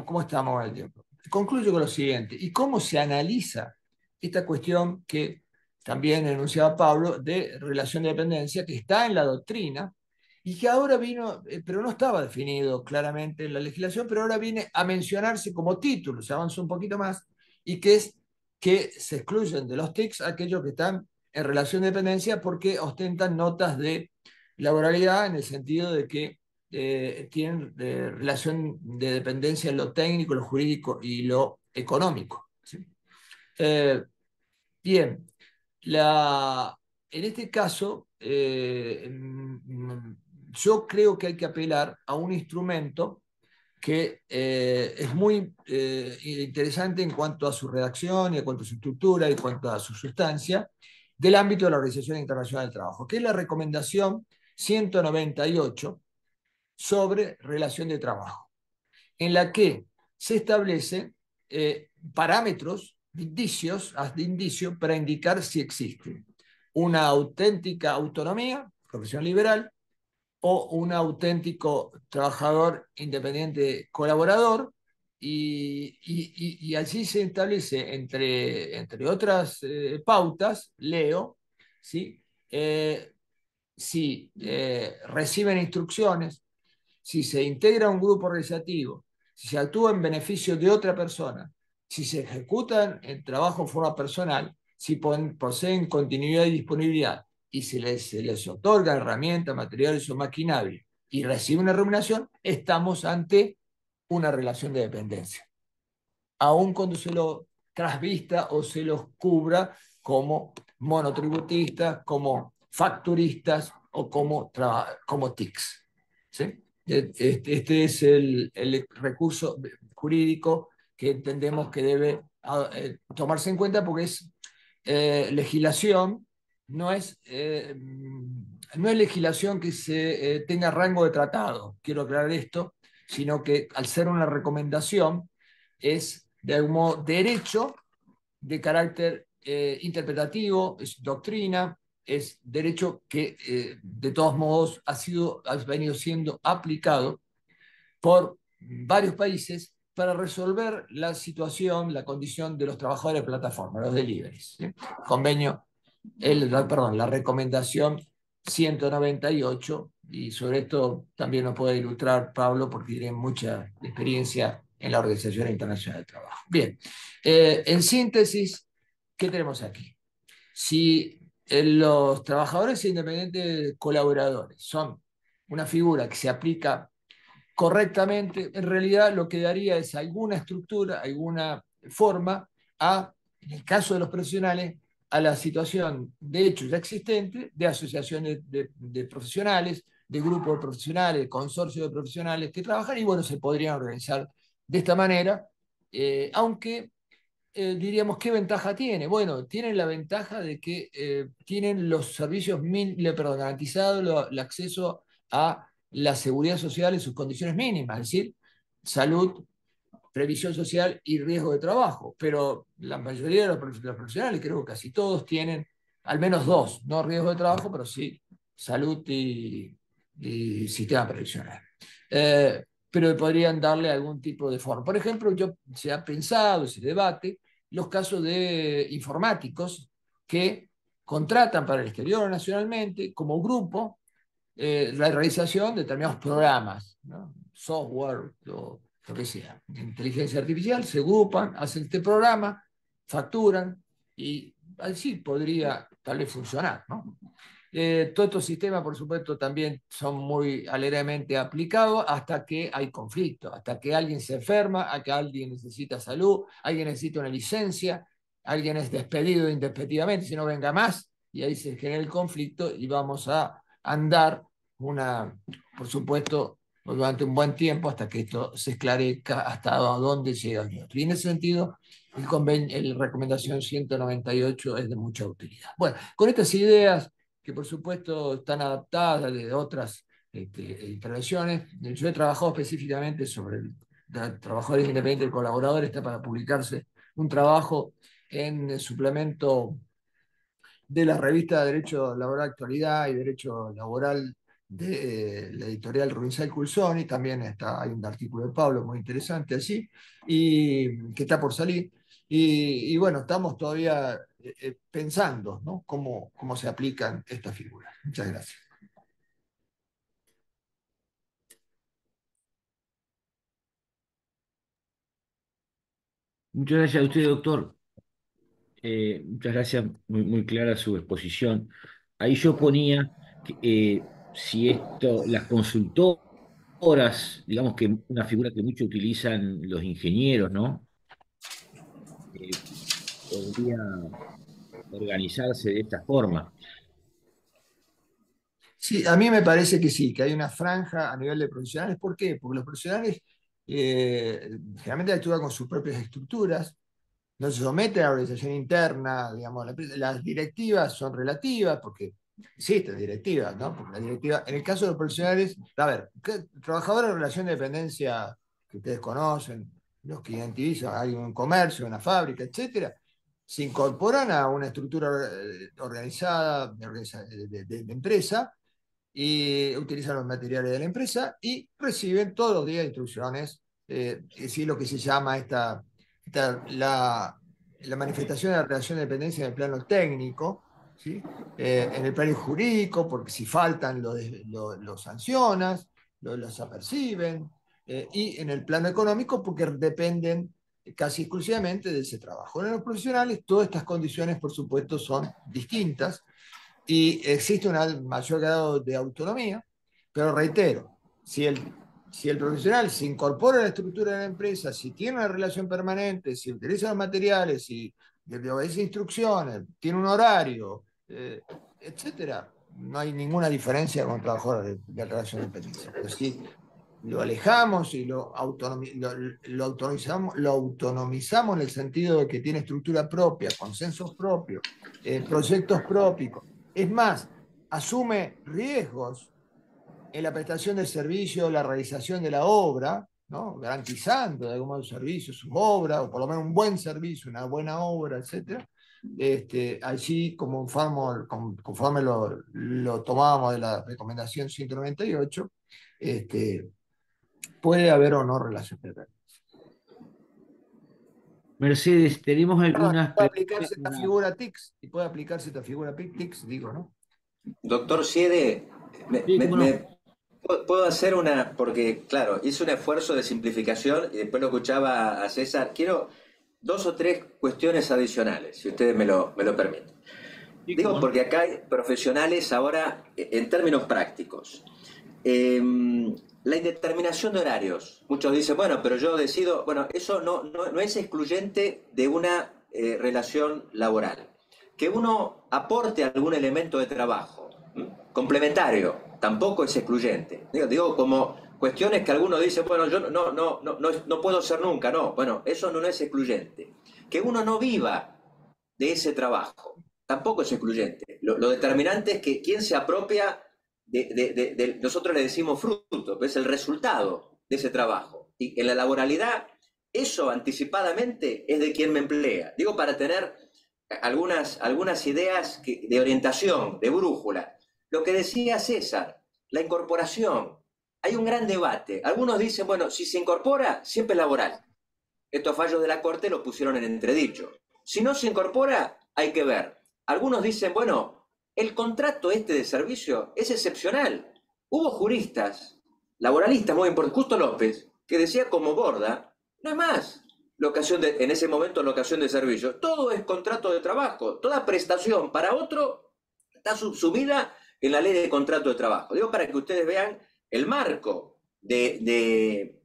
Speaker 4: ¿Cómo estamos en el tiempo? Concluyo con lo siguiente, ¿y cómo se analiza esta cuestión que también enunciaba Pablo de relación de dependencia, que está en la doctrina y que ahora vino, pero no estaba definido claramente en la legislación, pero ahora viene a mencionarse como título, se avanzó un poquito más, y que es que se excluyen de los TICs aquellos que están en relación de dependencia porque ostentan notas de laboralidad en el sentido de que tienen relación de dependencia en lo técnico, lo jurídico y lo económico. ¿Sí? Eh, bien, en este caso, yo creo que hay que apelar a un instrumento que es muy interesante en cuanto a su redacción y en cuanto a su estructura y en cuanto a su sustancia del ámbito de la Organización Internacional del Trabajo, que es la recomendación 198 sobre relación de trabajo, en la que se establecen parámetros, indicios, de indicio para indicar si existe una auténtica autonomía, profesión liberal, o un auténtico trabajador independiente colaborador, y allí se establece, entre otras pautas, leo, ¿sí? Si reciben instrucciones, si se integra un grupo organizativo, si se actúa en beneficio de otra persona, si se ejecutan el trabajo en forma personal, si poseen continuidad y disponibilidad, y se les otorga herramientas, materiales o maquinaria y recibe una remuneración, estamos ante una relación de dependencia. Aun cuando se lo trasvista o se los cubra como monotributistas, como facturistas o como TICs. ¿Sí? Este es el recurso jurídico que entendemos que debe tomarse en cuenta porque es legislación, no es legislación que se tenga rango de tratado, quiero aclarar esto, sino que al ser una recomendación es de algún modo derecho de carácter interpretativo, es doctrina, es derecho que de todos modos ha venido siendo aplicado por varios países para resolver la situación, la condición de los trabajadores de plataforma, los deliveries. ¿Sí? Convenio, la recomendación 198, y sobre esto también nos puede ilustrar Pablo porque tiene mucha experiencia en la Organización Internacional del Trabajo. Bien, en síntesis, ¿qué tenemos aquí? Si los trabajadores independientes colaboradores son una figura que se aplica correctamente, en realidad lo que daría es alguna estructura, alguna forma en el caso de los profesionales, a la situación de hecho ya existente de asociaciones de profesionales, de grupos de profesionales, de consorcios de profesionales que trabajan y bueno, se podrían organizar de esta manera, aunque diríamos, ¿qué ventaja tiene? Bueno, tienen la ventaja de que tienen los servicios garantizados, el acceso a la seguridad social en sus condiciones mínimas, es decir, salud, previsión social y riesgo de trabajo. Pero la mayoría de los profesionales, creo que casi todos, tienen al menos dos, no riesgo de trabajo, pero sí salud y sistema previsional. Pero podrían darle algún tipo de forma. Por ejemplo, se ha pensado, se debate, los casos de informáticos que contratan para el exterior nacionalmente como grupo la realización de determinados programas, ¿no? Software, lo que sea, inteligencia artificial, se agrupan, hacen este programa facturan, y así podría tal vez funcionar, ¿no? Todos estos sistemas, por supuesto, también son muy alegremente aplicados hasta que hay conflicto, hasta que alguien se enferma, hasta que alguien necesita salud, alguien necesita una licencia, alguien es despedido indespectivamente, si no venga más, y ahí se genera el conflicto y vamos a andar por supuesto, durante un buen tiempo hasta que esto se esclarezca hasta dónde llega el otro. Y en ese sentido, la recomendación 198 es de mucha utilidad. Bueno, con estas ideas que por supuesto están adaptadas de otras intervenciones. Yo he trabajado específicamente sobre el trabajador independiente y el colaborador, está para publicarse un trabajo en el suplemento de la revista de Derecho Laboral Actualidad y Derecho Laboral de la editorial Rubinsay Culsoni, también hay un artículo de Pablo muy interesante allí, y que está por salir. Y bueno, estamos todavía pensando, ¿no? cómo se aplican estas figuras. Muchas gracias.
Speaker 2: Muchas gracias a usted, doctor. Muchas gracias, muy clara su exposición. Ahí yo ponía que, si las consultoras, digamos que una figura que mucho utilizan los ingenieros, ¿no? Eh, Podría organizarse de esta forma.
Speaker 4: Sí, a mí me parece que sí, que hay una franja a nivel de profesionales. ¿Por qué? Porque los profesionales generalmente actúan con sus propias estructuras, no se somete a la organización interna, digamos, las directivas son relativas, porque existen directivas, ¿no? Porque la directiva, en el caso de los profesionales, a ver, trabajadores de relación de dependencia que ustedes conocen, los que identifican, hay un comercio, una fábrica, etcétera, se incorporan a una estructura organizada de empresa y utilizan los materiales de la empresa y reciben todos los días instrucciones, es decir, lo que se llama la manifestación de la relación de dependencia en el plano técnico, ¿sí? En el plano jurídico, porque si faltan lo sancionas, los aperciben, y en el plano económico, porque dependen casi exclusivamente de ese trabajo. En los profesionales, todas estas condiciones, por supuesto, son distintas y existe un mayor grado de autonomía, pero reitero, si el profesional se incorpora a la estructura de la empresa, si tiene una relación permanente, si utiliza los materiales, si obedece instrucciones, tiene un horario, etcétera, no hay ninguna diferencia con trabajadores de relación de dependencia. Pero si lo alejamos y lo autonomizamos en el sentido de que tiene estructura propia, consensos propios, proyectos propios, es más, asume riesgos en la prestación del servicio, la realización de la obra, ¿no? Garantizando de algún modo su servicio, su obra, o por lo menos un buen servicio, una buena obra, etc. Allí, conforme lo tomábamos de la recomendación 198, puede haber o no relación de dependencia.
Speaker 2: Mercedes, tenemos algunas
Speaker 4: Puede
Speaker 2: preguntas.
Speaker 4: aplicarse esta figura TICS, y puede aplicarse esta figura TICS, digo, ¿no?
Speaker 3: Doctor Siede,
Speaker 2: Sí, cómo no.
Speaker 3: puedo hacer porque claro, hice un esfuerzo de simplificación y después lo escuchaba a César. Quiero 2 o 3 cuestiones adicionales, si ustedes me lo permiten.
Speaker 2: Sí,
Speaker 3: Digo,
Speaker 2: cómo no.
Speaker 3: porque acá hay profesionales ahora, en términos prácticos. La indeterminación de horarios. Muchos dicen, bueno, pero yo decido, bueno, eso no es excluyente de una relación laboral. Que uno aporte algún elemento de trabajo complementario, tampoco es excluyente. Digo, como cuestiones que algunos dicen, bueno, yo no puedo ser nunca, no. Bueno, eso no es excluyente. Que uno no viva de ese trabajo, tampoco es excluyente. Lo determinante es que quien se apropia nosotros le decimos fruto, es el resultado de ese trabajo. Y en la laboralidad, eso anticipadamente es de quien me emplea. Digo, para tener algunas ideas de orientación, de brújula. Lo que decía César, la incorporación. Hay un gran debate. Algunos dicen, bueno, si se incorpora, siempre es laboral. Estos fallos de la Corte lo pusieron en entredicho. Si no se incorpora, hay que ver. Algunos dicen, bueno, el contrato de servicio es excepcional. Hubo juristas, laboralistas muy importantes, Justo López, que decía como Borda, no es más. en ese momento locación de servicios. Todo es contrato de trabajo. Toda prestación para otro está subsumida en la ley de contrato de trabajo. Digo para que ustedes vean el marco de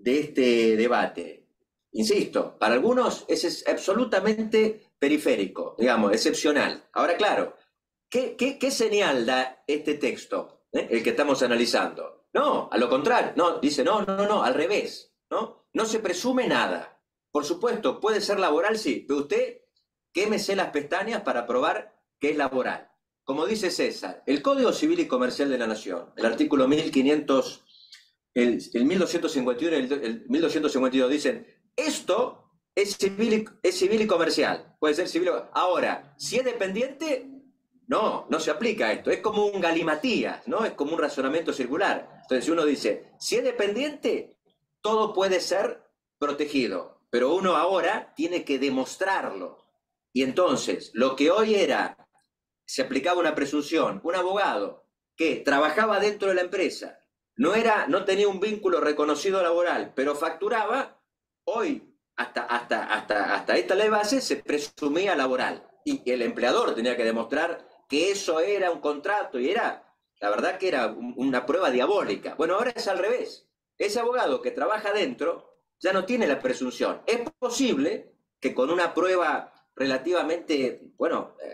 Speaker 3: este debate. Insisto, para algunos es absolutamente periférico, digamos, excepcional. Ahora, claro, ¿qué señal da este texto, el que estamos analizando? No, a lo contrario, no, dice no, al revés, ¿no? No se presume nada. Por supuesto, puede ser laboral, sí, pero usted quémese las pestañas para probar que es laboral. Como dice César, el Código Civil y Comercial de la Nación, el artículo 1500, el 1251 y el 1252 dicen, esto es civil y comercial, puede ser civil. Ahora, si es dependiente, no se aplica esto, es como un galimatías, ¿no? Es como un razonamiento circular. Entonces uno dice, si es dependiente, todo puede ser protegido, pero uno ahora tiene que demostrarlo. Y entonces, lo que hoy se aplicaba una presunción, un abogado que trabajaba dentro de la empresa, no tenía un vínculo reconocido laboral, pero facturaba, hoy, hasta esta ley base, se presumía laboral. Y el empleador tenía que demostrar que eso era un contrato y la verdad que era una prueba diabólica. Bueno, ahora es al revés. Ese abogado que trabaja dentro ya no tiene la presunción. Es posible que con una prueba relativamente,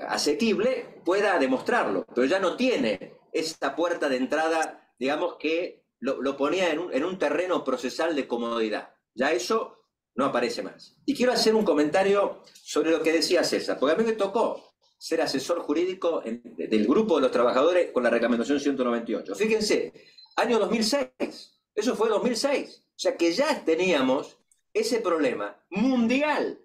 Speaker 3: asequible, pueda demostrarlo, pero ya no tiene esa puerta de entrada, digamos, que lo ponía en un terreno procesal de comodidad. Ya eso no aparece más. Y quiero hacer un comentario sobre lo que decía César, porque a mí me tocó ser asesor jurídico del grupo de los trabajadores con la reglamentación 198. Fíjense, año 2006, eso fue 2006, o sea que ya teníamos ese problema mundial.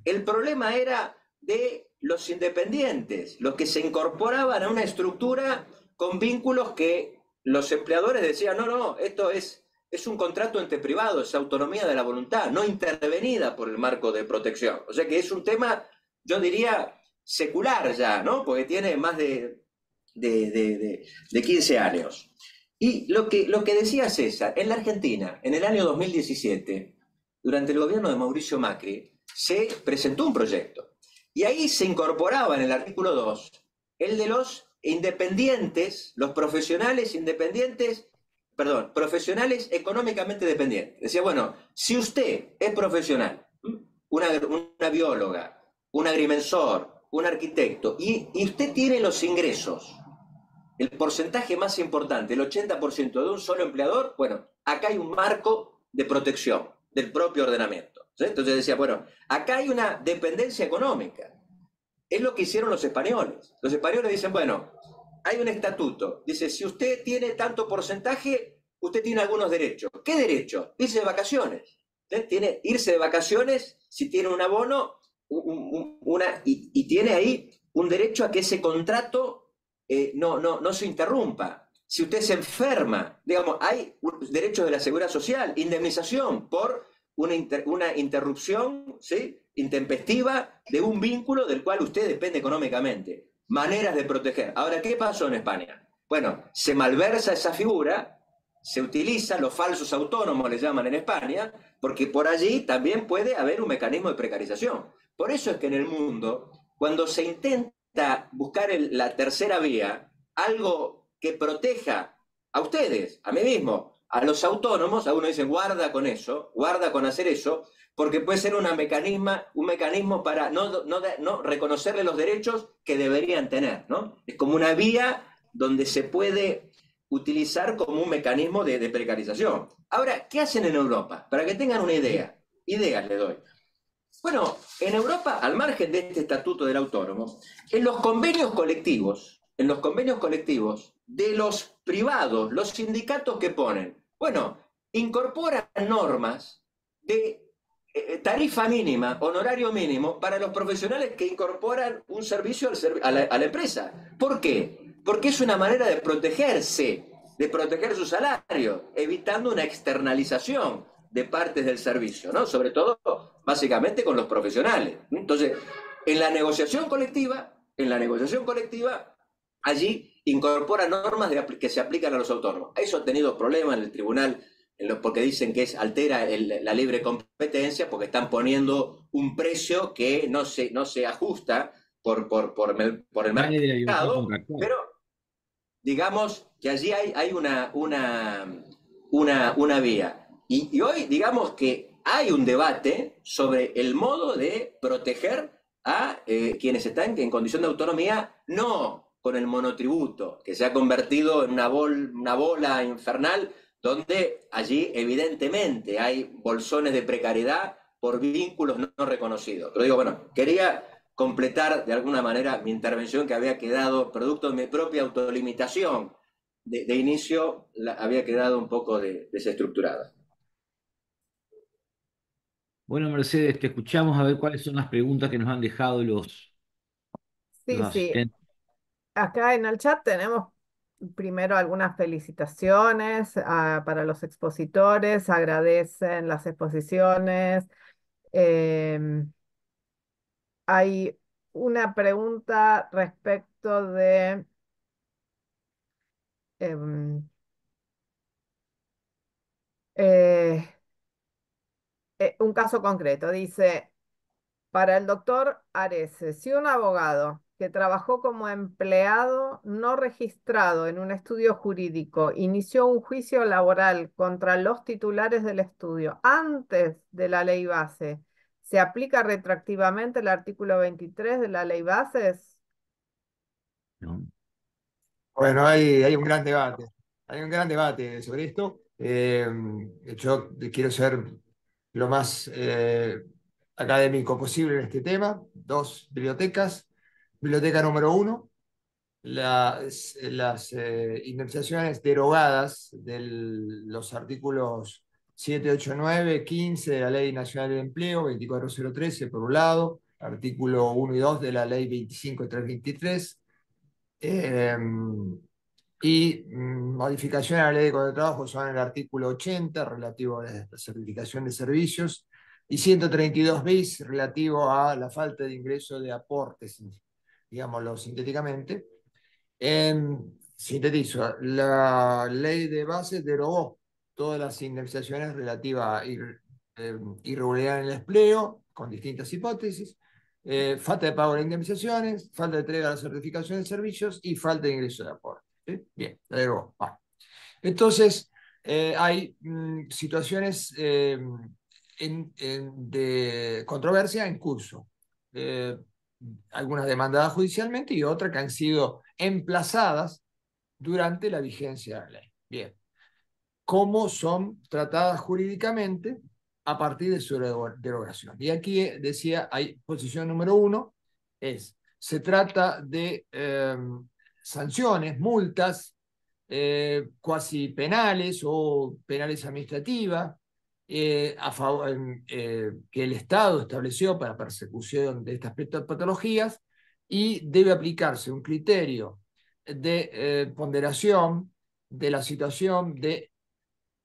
Speaker 3: El problema era de los independientes, los que se incorporaban a una estructura con vínculos que los empleadores decían, no, esto es un contrato entre privados, es autonomía de la voluntad, no intervenida por el marco de protección. O sea que es un tema, yo diría, secular ya, ¿no? Porque tiene más de 15 años. Y lo que decía César, en la Argentina, en el año 2017, durante el gobierno de Mauricio Macri, se presentó un proyecto. Y ahí se incorporaba en el artículo 2 el de los independientes, los profesionales profesionales económicamente dependientes. Decía, bueno, si usted es profesional, una bióloga, un agrimensor, un arquitecto, y usted tiene los ingresos, el porcentaje más importante, el 80% de un solo empleador, bueno, acá hay un marco de protección del propio ordenamiento. ¿Sí? Entonces decía, bueno, acá hay una dependencia económica. Es lo que hicieron los españoles. Los españoles dicen, bueno, hay un estatuto. Dice, si usted tiene tanto porcentaje, usted tiene algunos derechos. ¿Qué derechos? Irse de vacaciones. Tiene irse de vacaciones si tiene un abono y tiene ahí un derecho a que ese contrato no se interrumpa. Si usted se enferma, digamos, hay derechos de la seguridad social, indemnización por una interrupción, ¿sí?, intempestiva de un vínculo del cual usted depende económicamente. Maneras de proteger. Ahora, ¿qué pasó en España? Bueno, se malversa esa figura, se utiliza, los falsos autónomos le llaman en España, porque por allí también puede haber un mecanismo de precarización. Por eso es que en el mundo, cuando se intenta buscar la tercera vía, algo que proteja a ustedes, a mí mismo, a los autónomos, a uno dice guarda con eso, guarda con hacer eso, porque puede ser un mecanismo para no reconocerle los derechos que deberían tener, ¿no? Es como una vía donde se puede utilizar como un mecanismo de precarización. Ahora, ¿qué hacen en Europa? Para que tengan una idea, ideas le doy. Bueno, en Europa, al margen de este estatuto del autónomo, en los convenios colectivos de los privados, los sindicatos que ponen, bueno, incorporan normas de tarifa mínima, honorario mínimo, para los profesionales que incorporan un servicio a la empresa. ¿Por qué? Porque es una manera de protegerse, de proteger su salario, evitando una externalización de partes del servicio, ¿no? Sobre todo, básicamente, con los profesionales. Entonces, en la negociación colectiva, allí incorpora normas que se aplican a los autónomos. Eso ha tenido problemas en el Tribunal porque dicen que altera la libre competencia, porque están poniendo un precio que no se ajusta por el
Speaker 2: Sale de la libertad
Speaker 3: mercado,
Speaker 2: contractual.
Speaker 3: pero digamos que allí hay una vía. Y hoy, digamos que hay un debate sobre el modo de proteger a quienes están en condición de autonomía, no con el monotributo, que se ha convertido en una bola infernal, donde allí evidentemente hay bolsones de precariedad por vínculos no reconocidos. Pero digo, bueno, quería completar de alguna manera mi intervención, que había quedado, producto de mi propia autolimitación de inicio, había quedado un poco desestructurada.
Speaker 2: Bueno, Mercedes, te escuchamos a ver cuáles son las preguntas que nos han dejado los
Speaker 1: Sí, sí.
Speaker 2: asistentes.
Speaker 1: Acá en el chat tenemos primero algunas felicitaciones para los expositores, agradecen las exposiciones. Em, Hay una pregunta respecto de em, eh, un caso concreto. Dice, para el doctor Arese, si un abogado que trabajó como empleado no registrado en un estudio jurídico inició un juicio laboral contra los titulares del estudio antes de la ley base, ¿se aplica retroactivamente el artículo 23 de la ley bases?
Speaker 2: ¿No?
Speaker 4: Bueno, hay un gran debate. Hay un gran debate sobre esto. Yo quiero ser lo más académico posible en este tema. Dos bibliotecas. Biblioteca número uno, las indemnizaciones derogadas de los artículos 7, 8, 9, 15 de la Ley Nacional del Empleo, 24013 por un lado, artículo 1 y 2 de la Ley 25323, y modificación a la Ley de Contrato de Trabajo son el artículo 80 relativo a la certificación de servicios y 132 bis relativo a la falta de ingreso de aportes, digámoslo sintéticamente. Sintetizo, la ley de bases derogó todas las indemnizaciones relativas a irregularidad en el empleo, con distintas hipótesis, falta de pago de indemnizaciones, falta de entrega de la certificación de servicios y falta de ingreso de aporte. ¿Sí? Bien, la derogó. Entonces, hay situaciones de controversia en curso. Algunas demandadas judicialmente y otras que han sido emplazadas durante la vigencia de la ley. Bien, ¿cómo son tratadas jurídicamente a partir de su derogación? Y aquí decía, hay posición número uno, se trata de sanciones, multas, cuasi penales o penales administrativas, que el Estado estableció para persecución de estas patologías, y debe aplicarse un criterio de ponderación de la situación de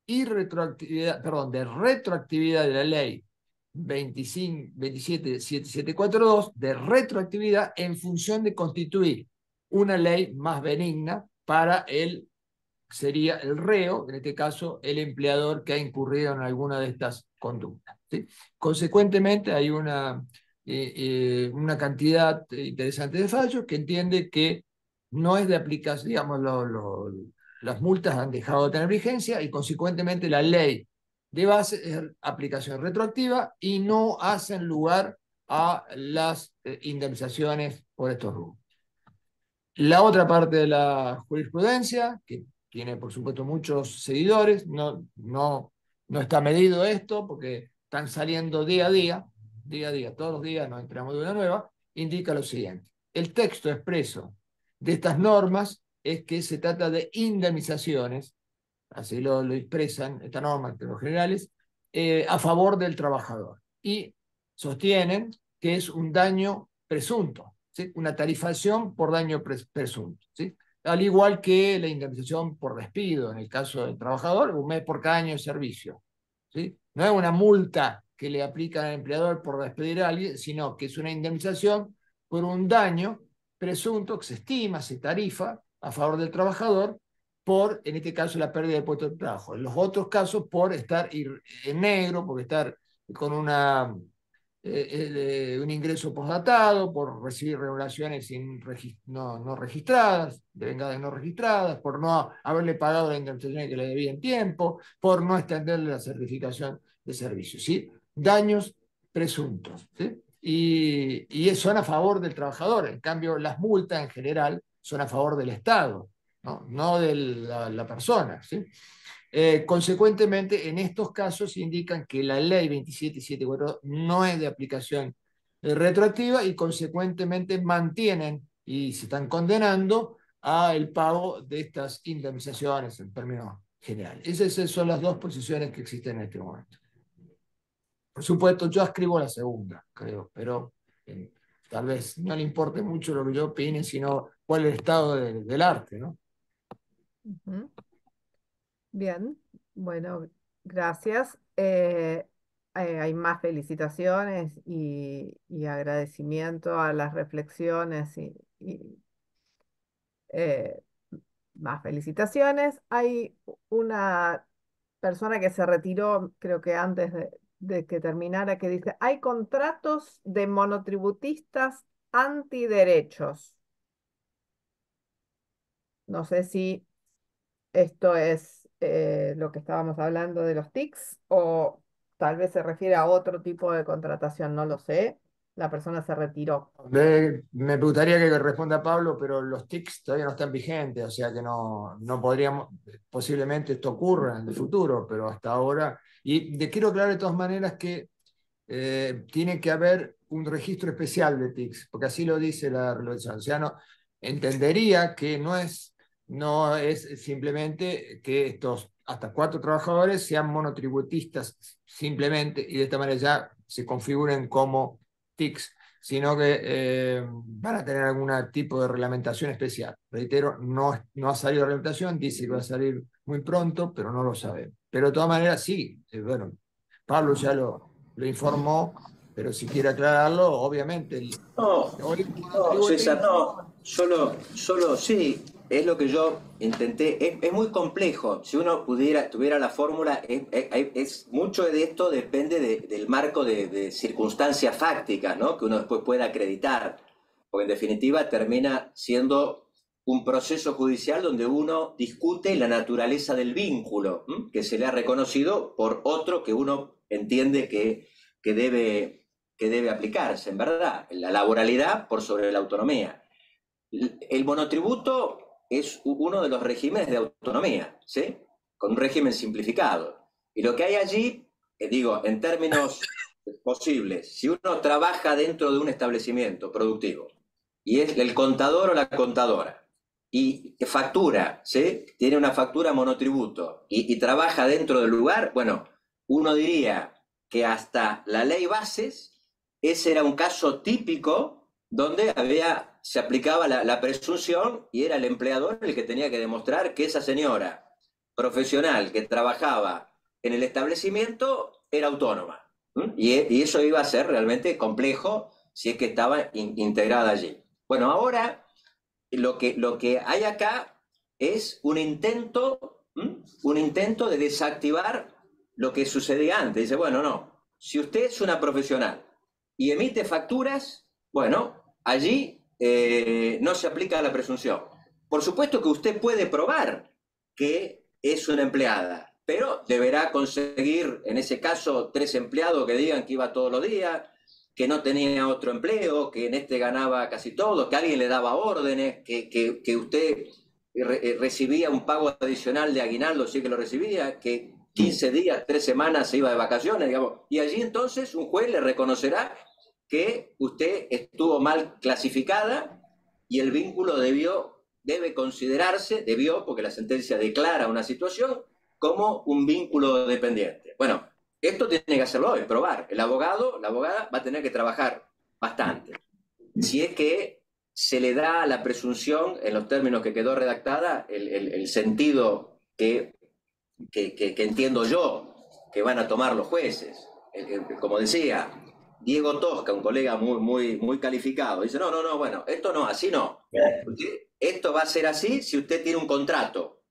Speaker 4: de retroactividad de la ley 27.7742, de retroactividad en función de constituir una ley más benigna para sería el reo, en este caso el empleador que ha incurrido en alguna de estas conductas. ¿Sí? Consecuentemente, hay una cantidad interesante de fallos que entiende que no es de aplicación, digamos, las multas han dejado de tener vigencia y consecuentemente la ley de base es aplicación retroactiva y no hacen lugar a las indemnizaciones por estos rubros. La otra parte de la jurisprudencia, que tiene por supuesto muchos seguidores, no está medido esto porque están saliendo día a día, todos los días nos enteramos de una nueva, indica lo siguiente. El texto expreso de estas normas es que se trata de indemnizaciones, así lo expresan estas normas en términos generales, a favor del trabajador. Y sostienen que es un daño presunto, ¿sí? Una tarifación por daño presunto, ¿sí? Al igual que la indemnización por despido, en el caso del trabajador, un mes por cada año de servicio. ¿Sí? No es una multa que le aplica al empleador por despedir a alguien, sino que es una indemnización por un daño presunto que se estima, se tarifa a favor del trabajador por, en este caso, la pérdida del puesto de trabajo. En los otros casos, por estar en negro, por estar con un ingreso postdatado, por recibir regulaciones no registradas, de vengadas no registradas, por no haberle pagado la indemnización que le debía en tiempo, por no extenderle la certificación de servicios, ¿sí? Daños presuntos, ¿sí? Y son a favor del trabajador. En cambio, las multas en general son a favor del Estado, no de la persona, ¿sí? Consecuentemente, en estos casos indican que la ley 27742 no es de aplicación retroactiva y consecuentemente mantienen y se están condenando a el pago de estas indemnizaciones en términos generales. Esas son las dos posiciones que existen en este momento. Por supuesto, yo escribo la segunda, creo, pero tal vez no le importe mucho lo que yo opine, sino cuál es el estado del arte, ¿no?
Speaker 1: Ujú. Bien, bueno, gracias. Hay más felicitaciones y agradecimiento a las reflexiones y, eh, más felicitaciones. Hay una persona que se retiró, creo que antes de que terminara, que dice, hay contratos de monotributistas antiderechos. No sé si esto es lo que estábamos hablando de los TICs o tal vez se refiere a otro tipo de contratación, no lo sé. La persona se retiró.
Speaker 4: Me gustaría que responda Pablo, pero los TICs todavía no están vigentes, o sea que no podríamos, posiblemente esto ocurra en el futuro, pero hasta ahora, y quiero aclarar de todas maneras que tiene que haber un registro especial de TICs, porque así lo dice la regulación. O sea, entendería que no es simplemente que estos hasta 4 trabajadores sean monotributistas simplemente y de esta manera ya se configuren como TICs, sino que van a tener algún tipo de reglamentación especial. Reitero, no ha salido reglamentación, dice que va a salir muy pronto, pero no lo sabemos. Pero de todas maneras, sí, bueno, Pablo ya lo informó, pero si quiere aclararlo, obviamente.
Speaker 3: No, no, César, no, solo sí, es lo que yo intenté, es muy complejo, si uno tuviera la fórmula, mucho de esto depende del marco de circunstancias fácticas, ¿no? Que uno después pueda acreditar, porque en definitiva termina siendo un proceso judicial donde uno discute la naturaleza del vínculo, ¿m? Que se le ha reconocido por otro que uno entiende que debe aplicarse, en verdad, la laboralidad por sobre la autonomía. El monotributo es uno de los regímenes de autonomía, ¿sí? Con un régimen simplificado. Y lo que hay allí, digo, en términos posibles, si uno trabaja dentro de un establecimiento productivo y es el contador o la contadora y factura, ¿sí? Tiene una factura monotributo y trabaja dentro del lugar, bueno, uno diría que hasta la ley Bases, ese era un caso típico donde se aplicaba la presunción y era el empleador el que tenía que demostrar que esa señora profesional que trabajaba en el establecimiento era autónoma. Y eso iba a ser realmente complejo si es que estaba integrada allí. Bueno, ahora lo que hay acá es un intento de desactivar lo que sucedía antes. Dice, bueno, no, si usted es una profesional y emite facturas, bueno, allí no se aplica la presunción. Por supuesto que usted puede probar que es una empleada, pero deberá conseguir, en ese caso, 3 empleados que digan que iba todos los días, que no tenía otro empleo, que en este ganaba casi todo, que alguien le daba órdenes, que usted recibía un pago adicional de aguinaldo, sí que lo recibía, que 15 días, 3 semanas se iba de vacaciones, digamos, y allí entonces un juez le reconocerá que usted estuvo mal clasificada y el vínculo debe considerarse, porque la sentencia declara una situación como un vínculo dependiente. Bueno, esto tiene que hacerlo hoy, probar. El abogado, la abogada va a tener que trabajar bastante. Si es que se le da a la presunción, en los términos que quedó redactada, el sentido que entiendo yo que van a tomar los jueces. Como decía Diego Tosca, un colega muy calificado, dice, no, bueno, esto no, así no. Esto va a ser así si usted tiene un contrato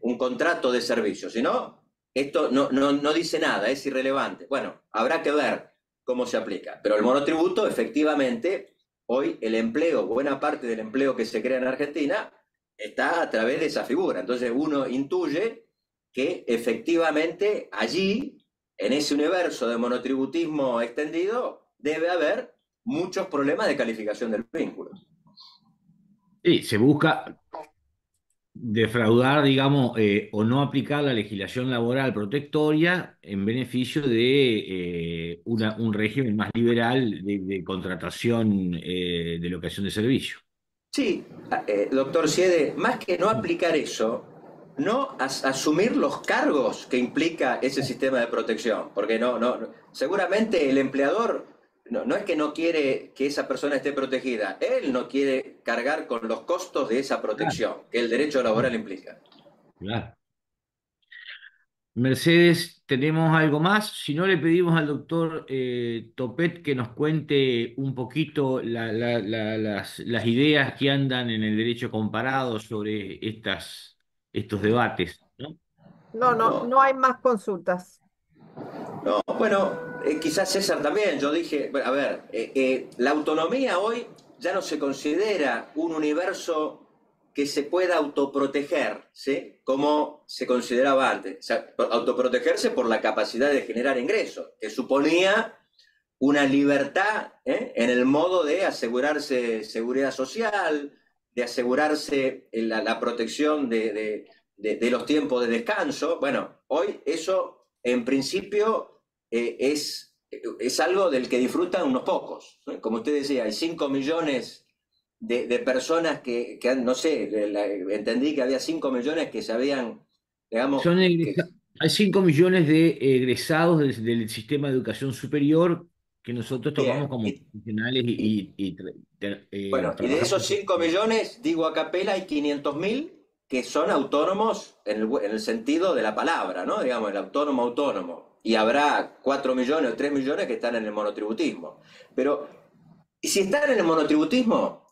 Speaker 3: un contrato de servicio, si no, esto no dice nada, es irrelevante. Bueno, habrá que ver cómo se aplica, pero el monotributo efectivamente, hoy el empleo, buena parte del empleo que se crea en Argentina, está a través de esa figura. Entonces uno intuye que efectivamente allí, en ese universo de monotributismo extendido, debe haber muchos problemas de calificación del vínculo.
Speaker 2: Sí, se busca defraudar, digamos, o no aplicar la legislación laboral protectoria en beneficio de un régimen más liberal de contratación de locación de servicio.
Speaker 3: Sí, doctor Siede, más que no aplicar eso, no asumir los cargos que implica ese sistema de protección, porque seguramente el empleador no es que no quiere que esa persona esté protegida, él no quiere cargar con los costos de esa
Speaker 2: Claro,
Speaker 3: protección que el derecho laboral implica.
Speaker 2: claro. Mercedes, ¿tenemos algo más? Si no, le pedimos al doctor Topet que nos cuente un poquito las ideas que andan en el derecho comparado sobre estos debates, ¿no?
Speaker 3: No,
Speaker 1: No hay más consultas.
Speaker 3: no, bueno, quizás César también, yo dije, bueno, a ver, la autonomía hoy ya no se considera un universo que se pueda autoproteger, ¿sí? Como se consideraba antes. O sea, autoprotegerse por la capacidad de generar ingresos, que suponía una libertad, en el modo de asegurarse seguridad social, de asegurarse la protección de los tiempos de descanso. Bueno, hoy eso en principio es algo del que disfrutan unos pocos, ¿no? Como usted decía, hay 5 millones de personas que no sé, entendí que había 5 millones que se habían, digamos,
Speaker 2: Hay 5 millones de egresados del sistema de educación superior que nosotros tomamos
Speaker 3: bien,
Speaker 2: como profesionales
Speaker 3: bueno, y de esos
Speaker 2: trabajamos.
Speaker 3: 5 millones, digo a capela, hay 500.000 que son autónomos en el sentido de la palabra, ¿no? Digamos, el autónomo autónomo. Y habrá 4 millones o 3 millones que están en el monotributismo. Pero, ¿y si están en el monotributismo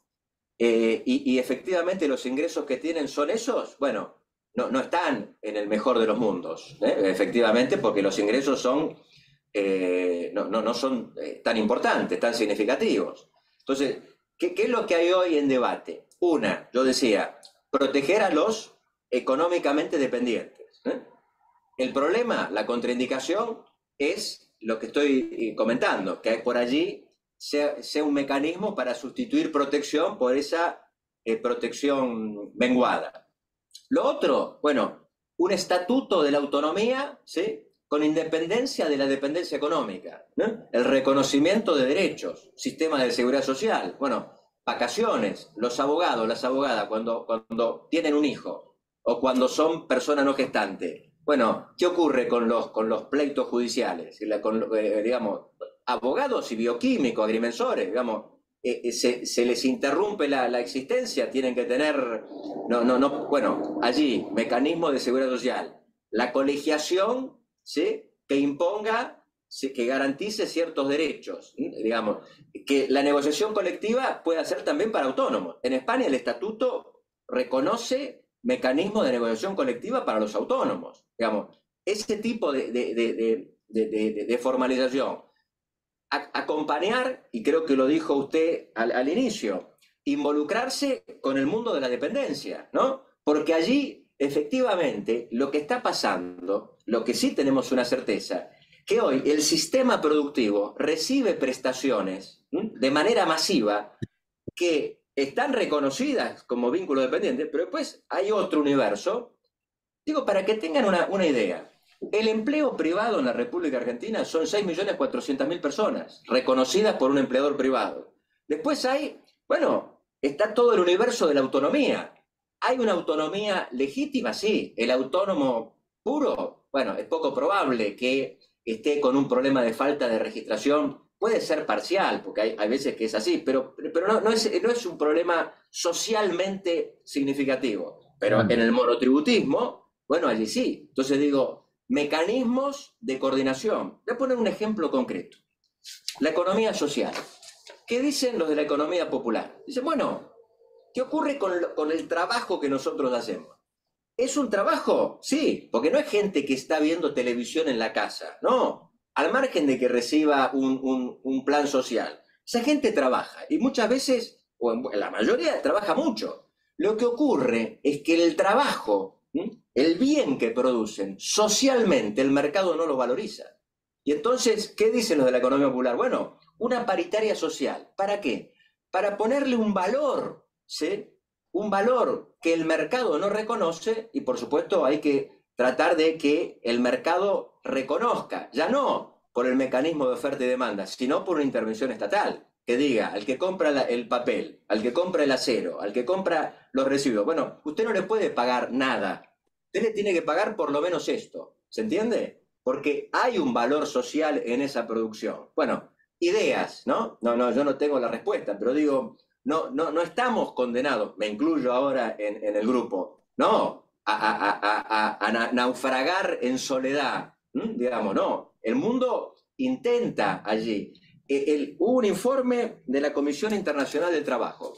Speaker 3: y efectivamente los ingresos que tienen son esos? Bueno, no están en el mejor de los mundos, efectivamente, porque los ingresos son, no son tan importantes, tan significativos. Entonces, ¿qué es lo que hay hoy en debate? Una, yo decía, proteger a los económicamente dependientes. El problema, la contraindicación, es lo que estoy comentando, que por allí sea un mecanismo para sustituir protección por esa protección menguada. Lo otro, bueno, un estatuto de la autonomía, ¿sí? Con independencia de la dependencia económica, ¿no? El reconocimiento de derechos, sistema de seguridad social, bueno, vacaciones, los abogados, las abogadas, cuando tienen un hijo o cuando son personas no gestantes. Bueno, ¿qué ocurre con los pleitos judiciales? Digamos, abogados y bioquímicos, agrimensores, digamos, se les interrumpe la existencia, tienen que tener, bueno, allí, mecanismos de seguridad social, la colegiación, ¿sí? Que imponga, ¿sí? Que garantice ciertos derechos, digamos, que la negociación colectiva pueda ser también para autónomos. En España el estatuto reconoce mecanismos de negociación colectiva para los autónomos, digamos, ese tipo de formalización. Acompañar, y creo que lo dijo usted al inicio, involucrarse con el mundo de la dependencia, ¿no? Porque allí, efectivamente, lo que está pasando, lo que sí tenemos una certeza, que hoy el sistema productivo recibe prestaciones, ¿sí? De manera masiva que están reconocidas como vínculo dependiente, pero después hay otro universo. Digo, para que tengan una idea, el empleo privado en la República Argentina son 6.400.000 personas reconocidas por un empleador privado. Después hay, bueno, está todo el universo de la autonomía. ¿Hay una autonomía legítima? Sí. ¿El autónomo puro? Bueno, es poco probable que esté con un problema de falta de registración. Puede ser parcial, porque hay veces que es así, pero no es un problema socialmente significativo. Pero en el monotributismo, bueno, allí sí. Entonces digo, mecanismos de coordinación. Voy a poner un ejemplo concreto. La economía social. ¿Qué dicen los de la economía popular? Dicen, bueno, ¿qué ocurre con el trabajo que nosotros hacemos? ¿Es un trabajo? Sí, porque no es gente que está viendo televisión en la casa, no, al margen de que reciba un plan social. Esa gente trabaja y muchas veces, o en la mayoría, trabaja mucho. Lo que ocurre es que el trabajo, el bien que producen socialmente, el mercado no lo valoriza. Y entonces, ¿qué dicen los de la economía popular? Bueno, una paritaria social. ¿Para qué? Para ponerle un valor, ¿sí? Un valor que el mercado no reconoce y por supuesto hay que tratar de que el mercado reconozca, ya no por el mecanismo de oferta y demanda, sino por una intervención estatal, que diga al que compra el papel, al que compra el acero, al que compra los residuos, bueno, usted no le puede pagar nada, usted le tiene que pagar por lo menos esto, ¿se entiende? Porque hay un valor social en esa producción. Bueno, ideas, ¿no? No, yo no tengo la respuesta, pero digo, no estamos condenados, me incluyo ahora en el grupo, no, a naufragar en soledad, digamos, no. El mundo intenta allí. Hubo un informe de la Comisión Internacional del Trabajo,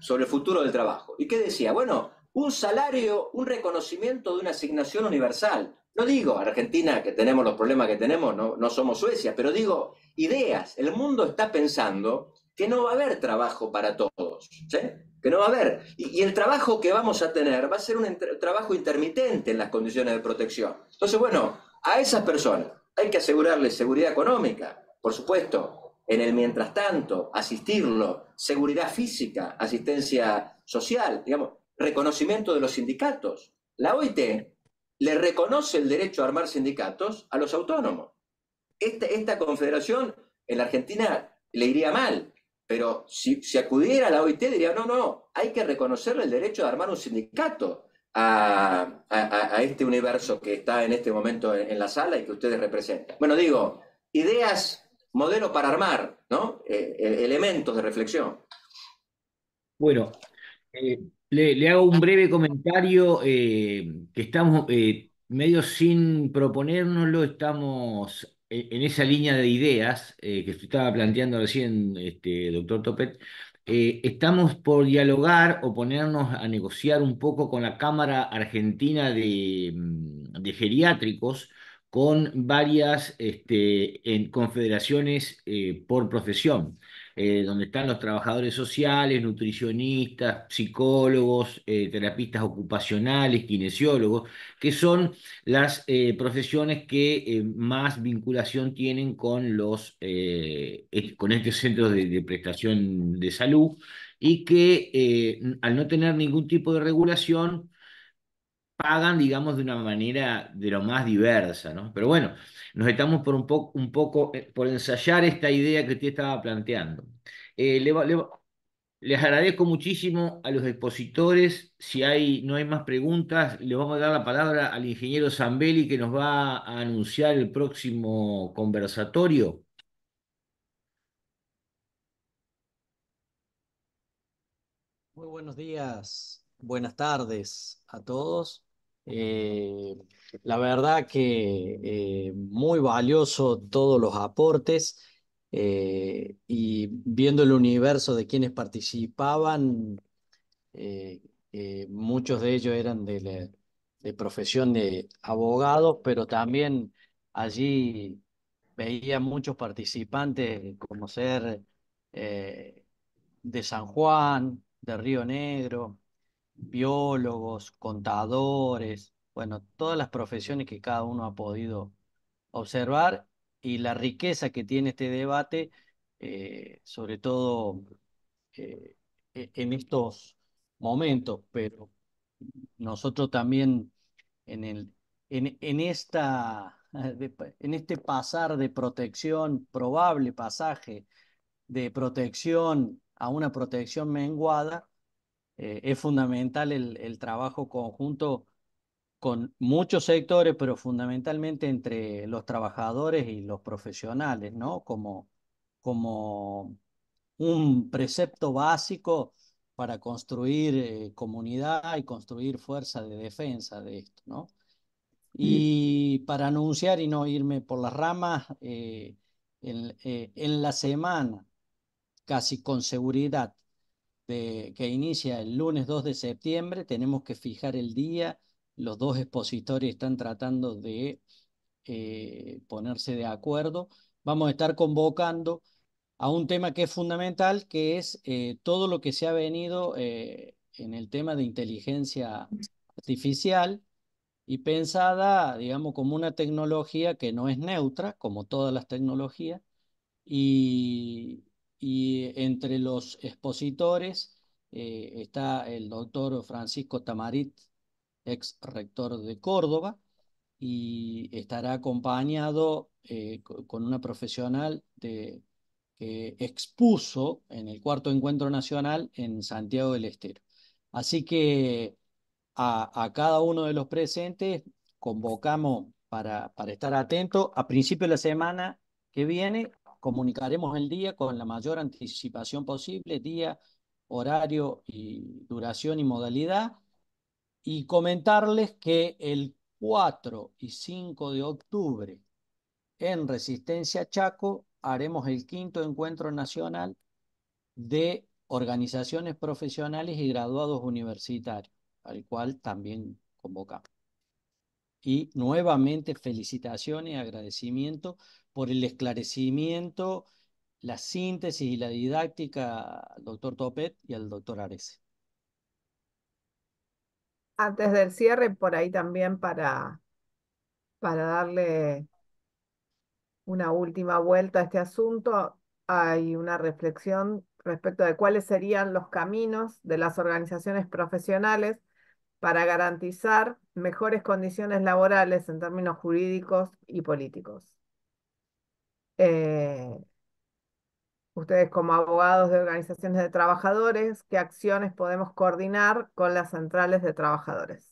Speaker 3: sobre el futuro del trabajo. ¿Y qué decía? Bueno, un salario, un reconocimiento de una asignación universal. No digo, Argentina, que tenemos los problemas que tenemos, no somos Suecia, pero digo, ideas. El mundo está pensando que no va a haber trabajo para todos, ¿sí? Que no va a haber. Y el trabajo que vamos a tener va a ser un trabajo intermitente en las condiciones de protección. Entonces, bueno, a esas personas hay que asegurarles seguridad económica, por supuesto, en el mientras tanto, asistirlo, seguridad física, asistencia social, digamos, reconocimiento de los sindicatos. La OIT le reconoce el derecho a armar sindicatos a los autónomos. Esta confederación en la Argentina le iría mal, pero si acudiera a la OIT diría, no, hay que reconocerle el derecho de armar un sindicato a este universo que está en este momento en la sala y que ustedes representan. Bueno, digo, ideas, modelo para armar, ¿no? Elementos de reflexión.
Speaker 2: Bueno, le hago un breve comentario que estamos medio sin proponérnoslo, estamos en esa línea de ideas que usted estaba planteando recién, doctor Topet. Estamos por dialogar o ponernos a negociar un poco con la Cámara Argentina de Geriátricos, con varias confederaciones por profesión, donde están los trabajadores sociales, nutricionistas, psicólogos, terapistas ocupacionales, kinesiólogos, que son las profesiones que más vinculación tienen con con estos centros de prestación de salud y que al no tener ningún tipo de regulación, pagan, digamos, de una manera de lo más diversa, ¿no? Pero bueno, nos estamos por un poco por ensayar esta idea que usted estaba planteando. Les agradezco muchísimo a los expositores. Si no hay más preguntas, le vamos a dar la palabra al ingeniero Zambelli, que nos va a anunciar el próximo conversatorio.
Speaker 5: Muy buenos días, buenas tardes a todos. Eh, la verdad que muy valioso todos los aportes y viendo el universo de quienes participaban, eh, muchos de ellos eran de profesión de abogados, pero también allí veía muchos participantes como ser eh, de San Juan, de Río Negro, biólogos, contadores, bueno, todas las profesiones que cada uno ha podido observar y la riqueza que tiene este debate, sobre todo eh, en estos momentos, pero nosotros también en en esta, en este pasar de protección, probable pasaje de protección a una protección menguada, es fundamental el trabajo conjunto con muchos sectores, pero fundamentalmente entre los trabajadores y los profesionales, ¿no? Como un precepto básico para construir comunidad y construir fuerza de defensa de esto, ¿no?
Speaker 2: Sí.
Speaker 5: Y para anunciar y no irme por las ramas, en la semana, casi con seguridad, que inicia el lunes 2 de septiembre. Tenemos que fijar el día. Los dos expositores están tratando de ponerse de acuerdo. Vamos a estar convocando a un tema que es fundamental, que es todo lo que se ha venido en el tema de inteligencia artificial y pensada, digamos, como una tecnología que no es neutra, como todas las tecnologías, y, y entre los expositores está el doctor Francisco Tamarit, ex rector de Córdoba, y estará acompañado con una profesional que expuso en el cuarto encuentro nacional en Santiago del Estero. Así que a cada uno de los presentes convocamos para estar atentos. A principio de la semana que viene comunicaremos el día con la mayor anticipación posible, día, horario y duración y modalidad, y comentarles que el 4 y 5 de octubre en Resistencia Chaco haremos el quinto encuentro nacional de organizaciones profesionales y graduados universitarios, al cual también convocamos. Y nuevamente felicitaciones y agradecimiento por el esclarecimiento, la síntesis y la didáctica al doctor Topet y al doctor Arese.
Speaker 1: Antes del cierre, por ahí también para darle una última vuelta a este asunto, hay una reflexión respecto de cuáles serían los caminos de las organizaciones profesionales para garantizar mejores condiciones laborales en términos jurídicos y políticos. Eh, Ustedes como abogados de organizaciones de trabajadores, ¿qué acciones podemos coordinar con las centrales de trabajadores?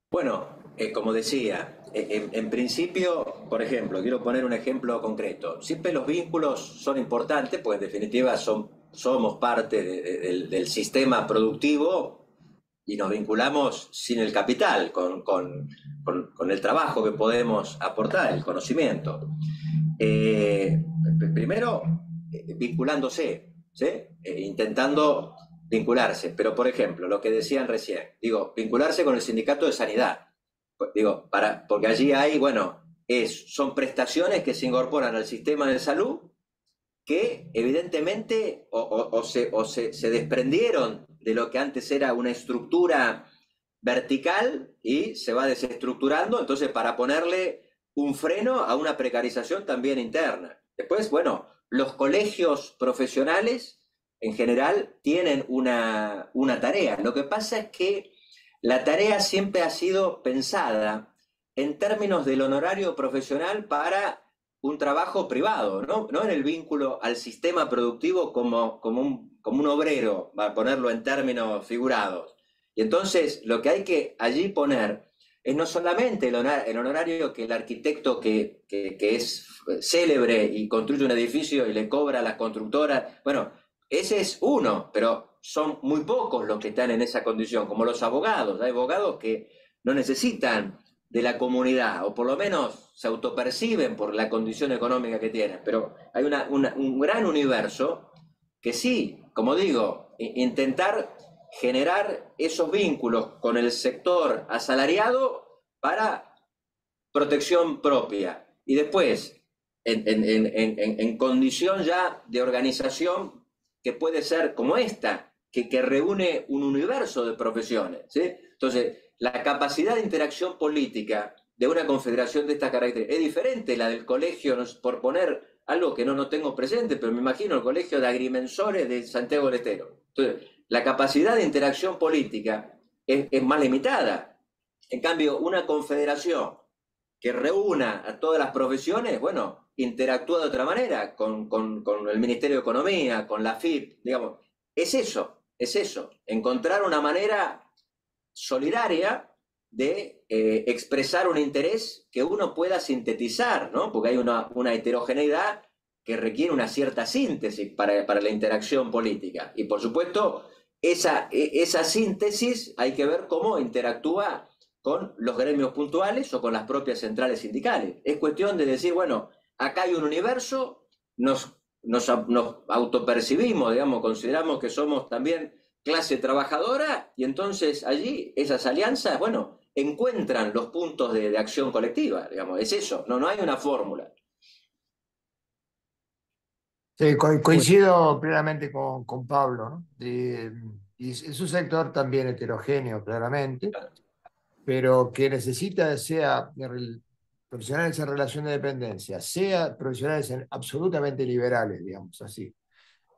Speaker 3: Bueno, como decía, en principio, por ejemplo, quiero poner un ejemplo concreto. Siempre los vínculos son importantes, pues en definitiva somos parte del sistema productivo y nos vinculamos sin el capital, con el trabajo que podemos aportar, el conocimiento. Primero, vinculándose, ¿sí? Intentando vincularse. Pero, por ejemplo, lo que decían recién, digo, vincularse con el sindicato de sanidad. Digo, porque allí hay, bueno, son prestaciones que se incorporan al sistema de salud que evidentemente se desprendieron de lo que antes era una estructura vertical y se va desestructurando, entonces para ponerle un freno a una precarización también interna. Después, bueno, los colegios profesionales en general tienen una tarea. Lo que pasa es que la tarea siempre ha sido pensada en términos del honorario profesional para un trabajo privado, no en el vínculo al sistema productivo como un obrero, para ponerlo en términos figurados. Y entonces lo que hay que allí poner es no solamente el honorario que el arquitecto que es célebre y construye un edificio y le cobra a las constructoras, bueno, ese es uno, pero son muy pocos los que están en esa condición, como los abogados. Hay abogados que no necesitan de la comunidad, o por lo menos se autoperciben por la condición económica que tienen, pero hay un gran universo que sí, como digo, intentar generar esos vínculos con el sector asalariado para protección propia. Y después, en condición ya de organización que puede ser como esta, que reúne un universo de profesiones, ¿sí? Entonces, la capacidad de interacción política de una confederación de esta características es diferente la del colegio, por poner algo que no tengo presente, pero me imagino el colegio de agrimensores de Santiago del Estero. Entonces, la capacidad de interacción política es más limitada. En cambio, una confederación que reúna a todas las profesiones, bueno, interactúa de otra manera con el Ministerio de Economía, con la FIP, digamos. Es eso, encontrar una manera solidaria de expresar un interés que uno pueda sintetizar, ¿no? Porque hay una heterogeneidad que requiere una cierta síntesis para la interacción política. Y por supuesto, esa síntesis hay que ver cómo interactúa con los gremios puntuales o con las propias centrales sindicales. Es cuestión de decir, bueno, acá hay un universo nos autopercibimos, digamos, consideramos que somos también clase trabajadora y entonces allí esas alianzas, bueno, encuentran los puntos de acción colectiva, digamos, es eso, no hay una fórmula.
Speaker 4: Sí,
Speaker 5: Bueno,
Speaker 4: coincido plenamente con Pablo, ¿no? Y es un sector también heterogéneo, claramente, pero que necesita, sea profesionales en relación de dependencia, sea profesionales absolutamente liberales, digamos así,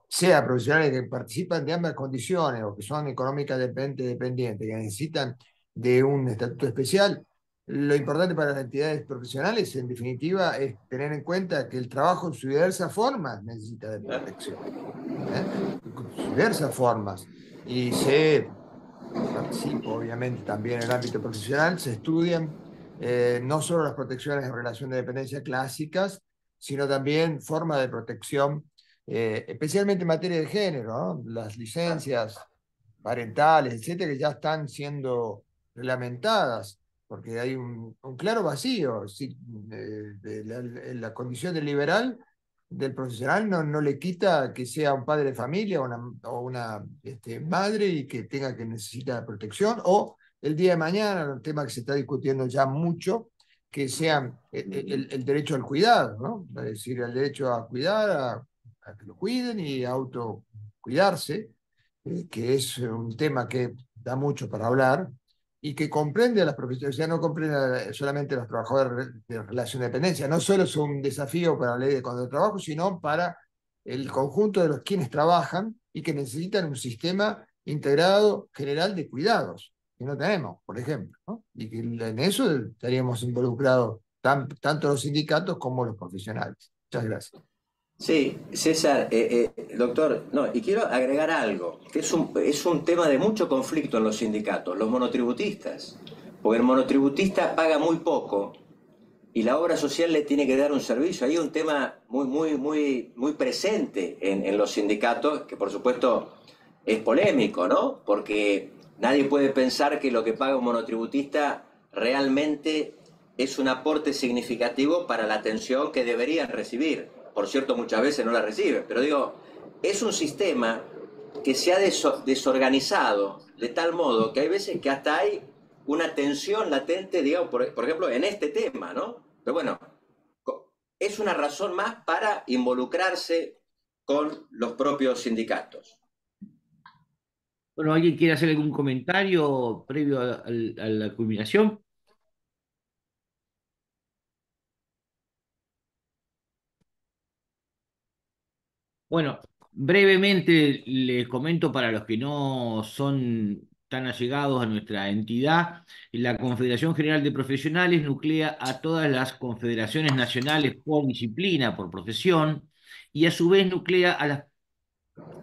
Speaker 4: sea profesionales que participan de ambas condiciones o que son económicamente dependientes, que necesitan de un estatuto especial. Lo importante para las entidades profesionales, en definitiva, es tener en cuenta que el trabajo en sus diversas formas necesita de protección, ¿eh? Sus diversas formas. Y se participa, obviamente, también en el ámbito profesional, se estudian no solo las protecciones en relación de dependencia clásicas, sino también formas de protección, especialmente en materia de género, ¿no? Las licencias parentales, etcétera, que ya están siendo reglamentadas, porque hay un claro vacío. Sí, la condición del liberal, del profesional, no le quita que sea un padre de familia o una madre y que tenga que necesitar protección, o el día de mañana, un tema que se está discutiendo ya mucho, que sea el derecho al cuidado, ¿no? Es decir, el derecho a cuidar, a que lo cuiden y a autocuidarse, que es un tema que da mucho para hablar y que comprende a las profesiones, ya no comprende solamente a los trabajadores de relación de dependencia, no solo es un desafío para la ley de contrato de trabajo, sino para el conjunto de los quienes trabajan y que necesitan un sistema integrado general de cuidados, que no tenemos, por ejemplo, ¿no? Y que en eso estaríamos involucrados tanto los sindicatos como los profesionales. Muchas gracias.
Speaker 3: Sí, César, doctor, no, y quiero agregar algo, que es un tema de mucho conflicto en los sindicatos, los monotributistas, porque el monotributista paga muy poco y la obra social le tiene que dar un servicio. Hay un tema muy presente en los sindicatos, que por supuesto es polémico, ¿no? Porque nadie puede pensar que lo que paga un monotributista realmente es un aporte significativo para la atención que deberían recibir. Por cierto, muchas veces no la reciben, pero digo, es un sistema que se ha desorganizado de tal modo que hay veces que hasta hay una tensión latente, digamos, por ejemplo, en este tema, ¿no? Pero bueno, es una razón más para involucrarse con los propios sindicatos.
Speaker 2: Bueno, ¿alguien quiere hacer algún comentario previo a la culminación? Bueno, brevemente les comento para los que no son tan allegados a nuestra entidad, la Confederación General de Profesionales nuclea a todas las confederaciones nacionales por disciplina, por profesión, y a su vez nuclea a las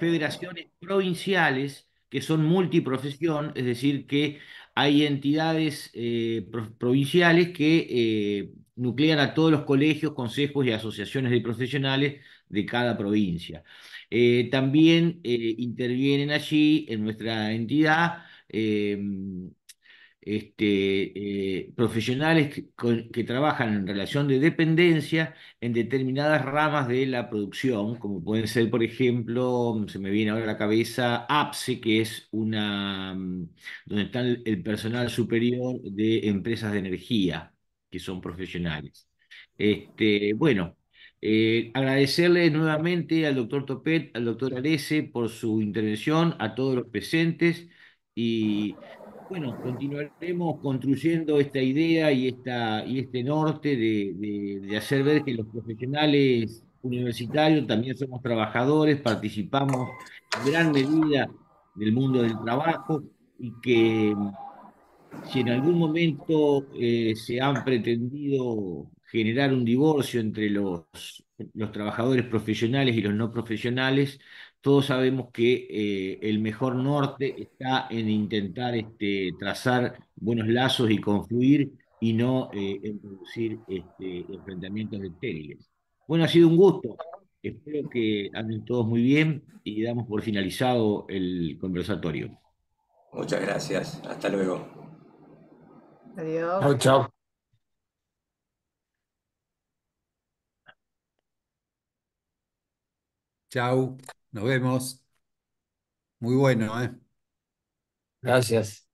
Speaker 2: federaciones provinciales que son multiprofesión, es decir, que hay entidades provinciales que nuclean a todos los colegios, consejos y asociaciones de profesionales de cada provincia. También intervienen allí en nuestra entidad profesionales que trabajan en relación de dependencia en determinadas ramas de la producción, como pueden ser, por ejemplo, se me viene ahora a la cabeza APSE, que es donde está el personal superior de empresas de energía, que son profesionales. Bueno. Agradecerle nuevamente al doctor Topet, al doctor Arese por su intervención, a todos los presentes y bueno, continuaremos construyendo esta idea y este norte de hacer ver que los profesionales universitarios también somos trabajadores, participamos en gran medida del mundo del trabajo y que si en algún momento se han pretendido generar un divorcio entre los trabajadores profesionales y los no profesionales, todos sabemos que el mejor norte está en intentar trazar buenos lazos y confluir y no en producir enfrentamientos estériles. Bueno, ha sido un gusto. Espero que anden todos muy bien y damos por finalizado el conversatorio.
Speaker 3: Muchas gracias. Hasta luego.
Speaker 1: Adiós.
Speaker 4: Chao, chao.
Speaker 6: Chau, nos vemos. Muy bueno, ¿eh?
Speaker 4: Gracias.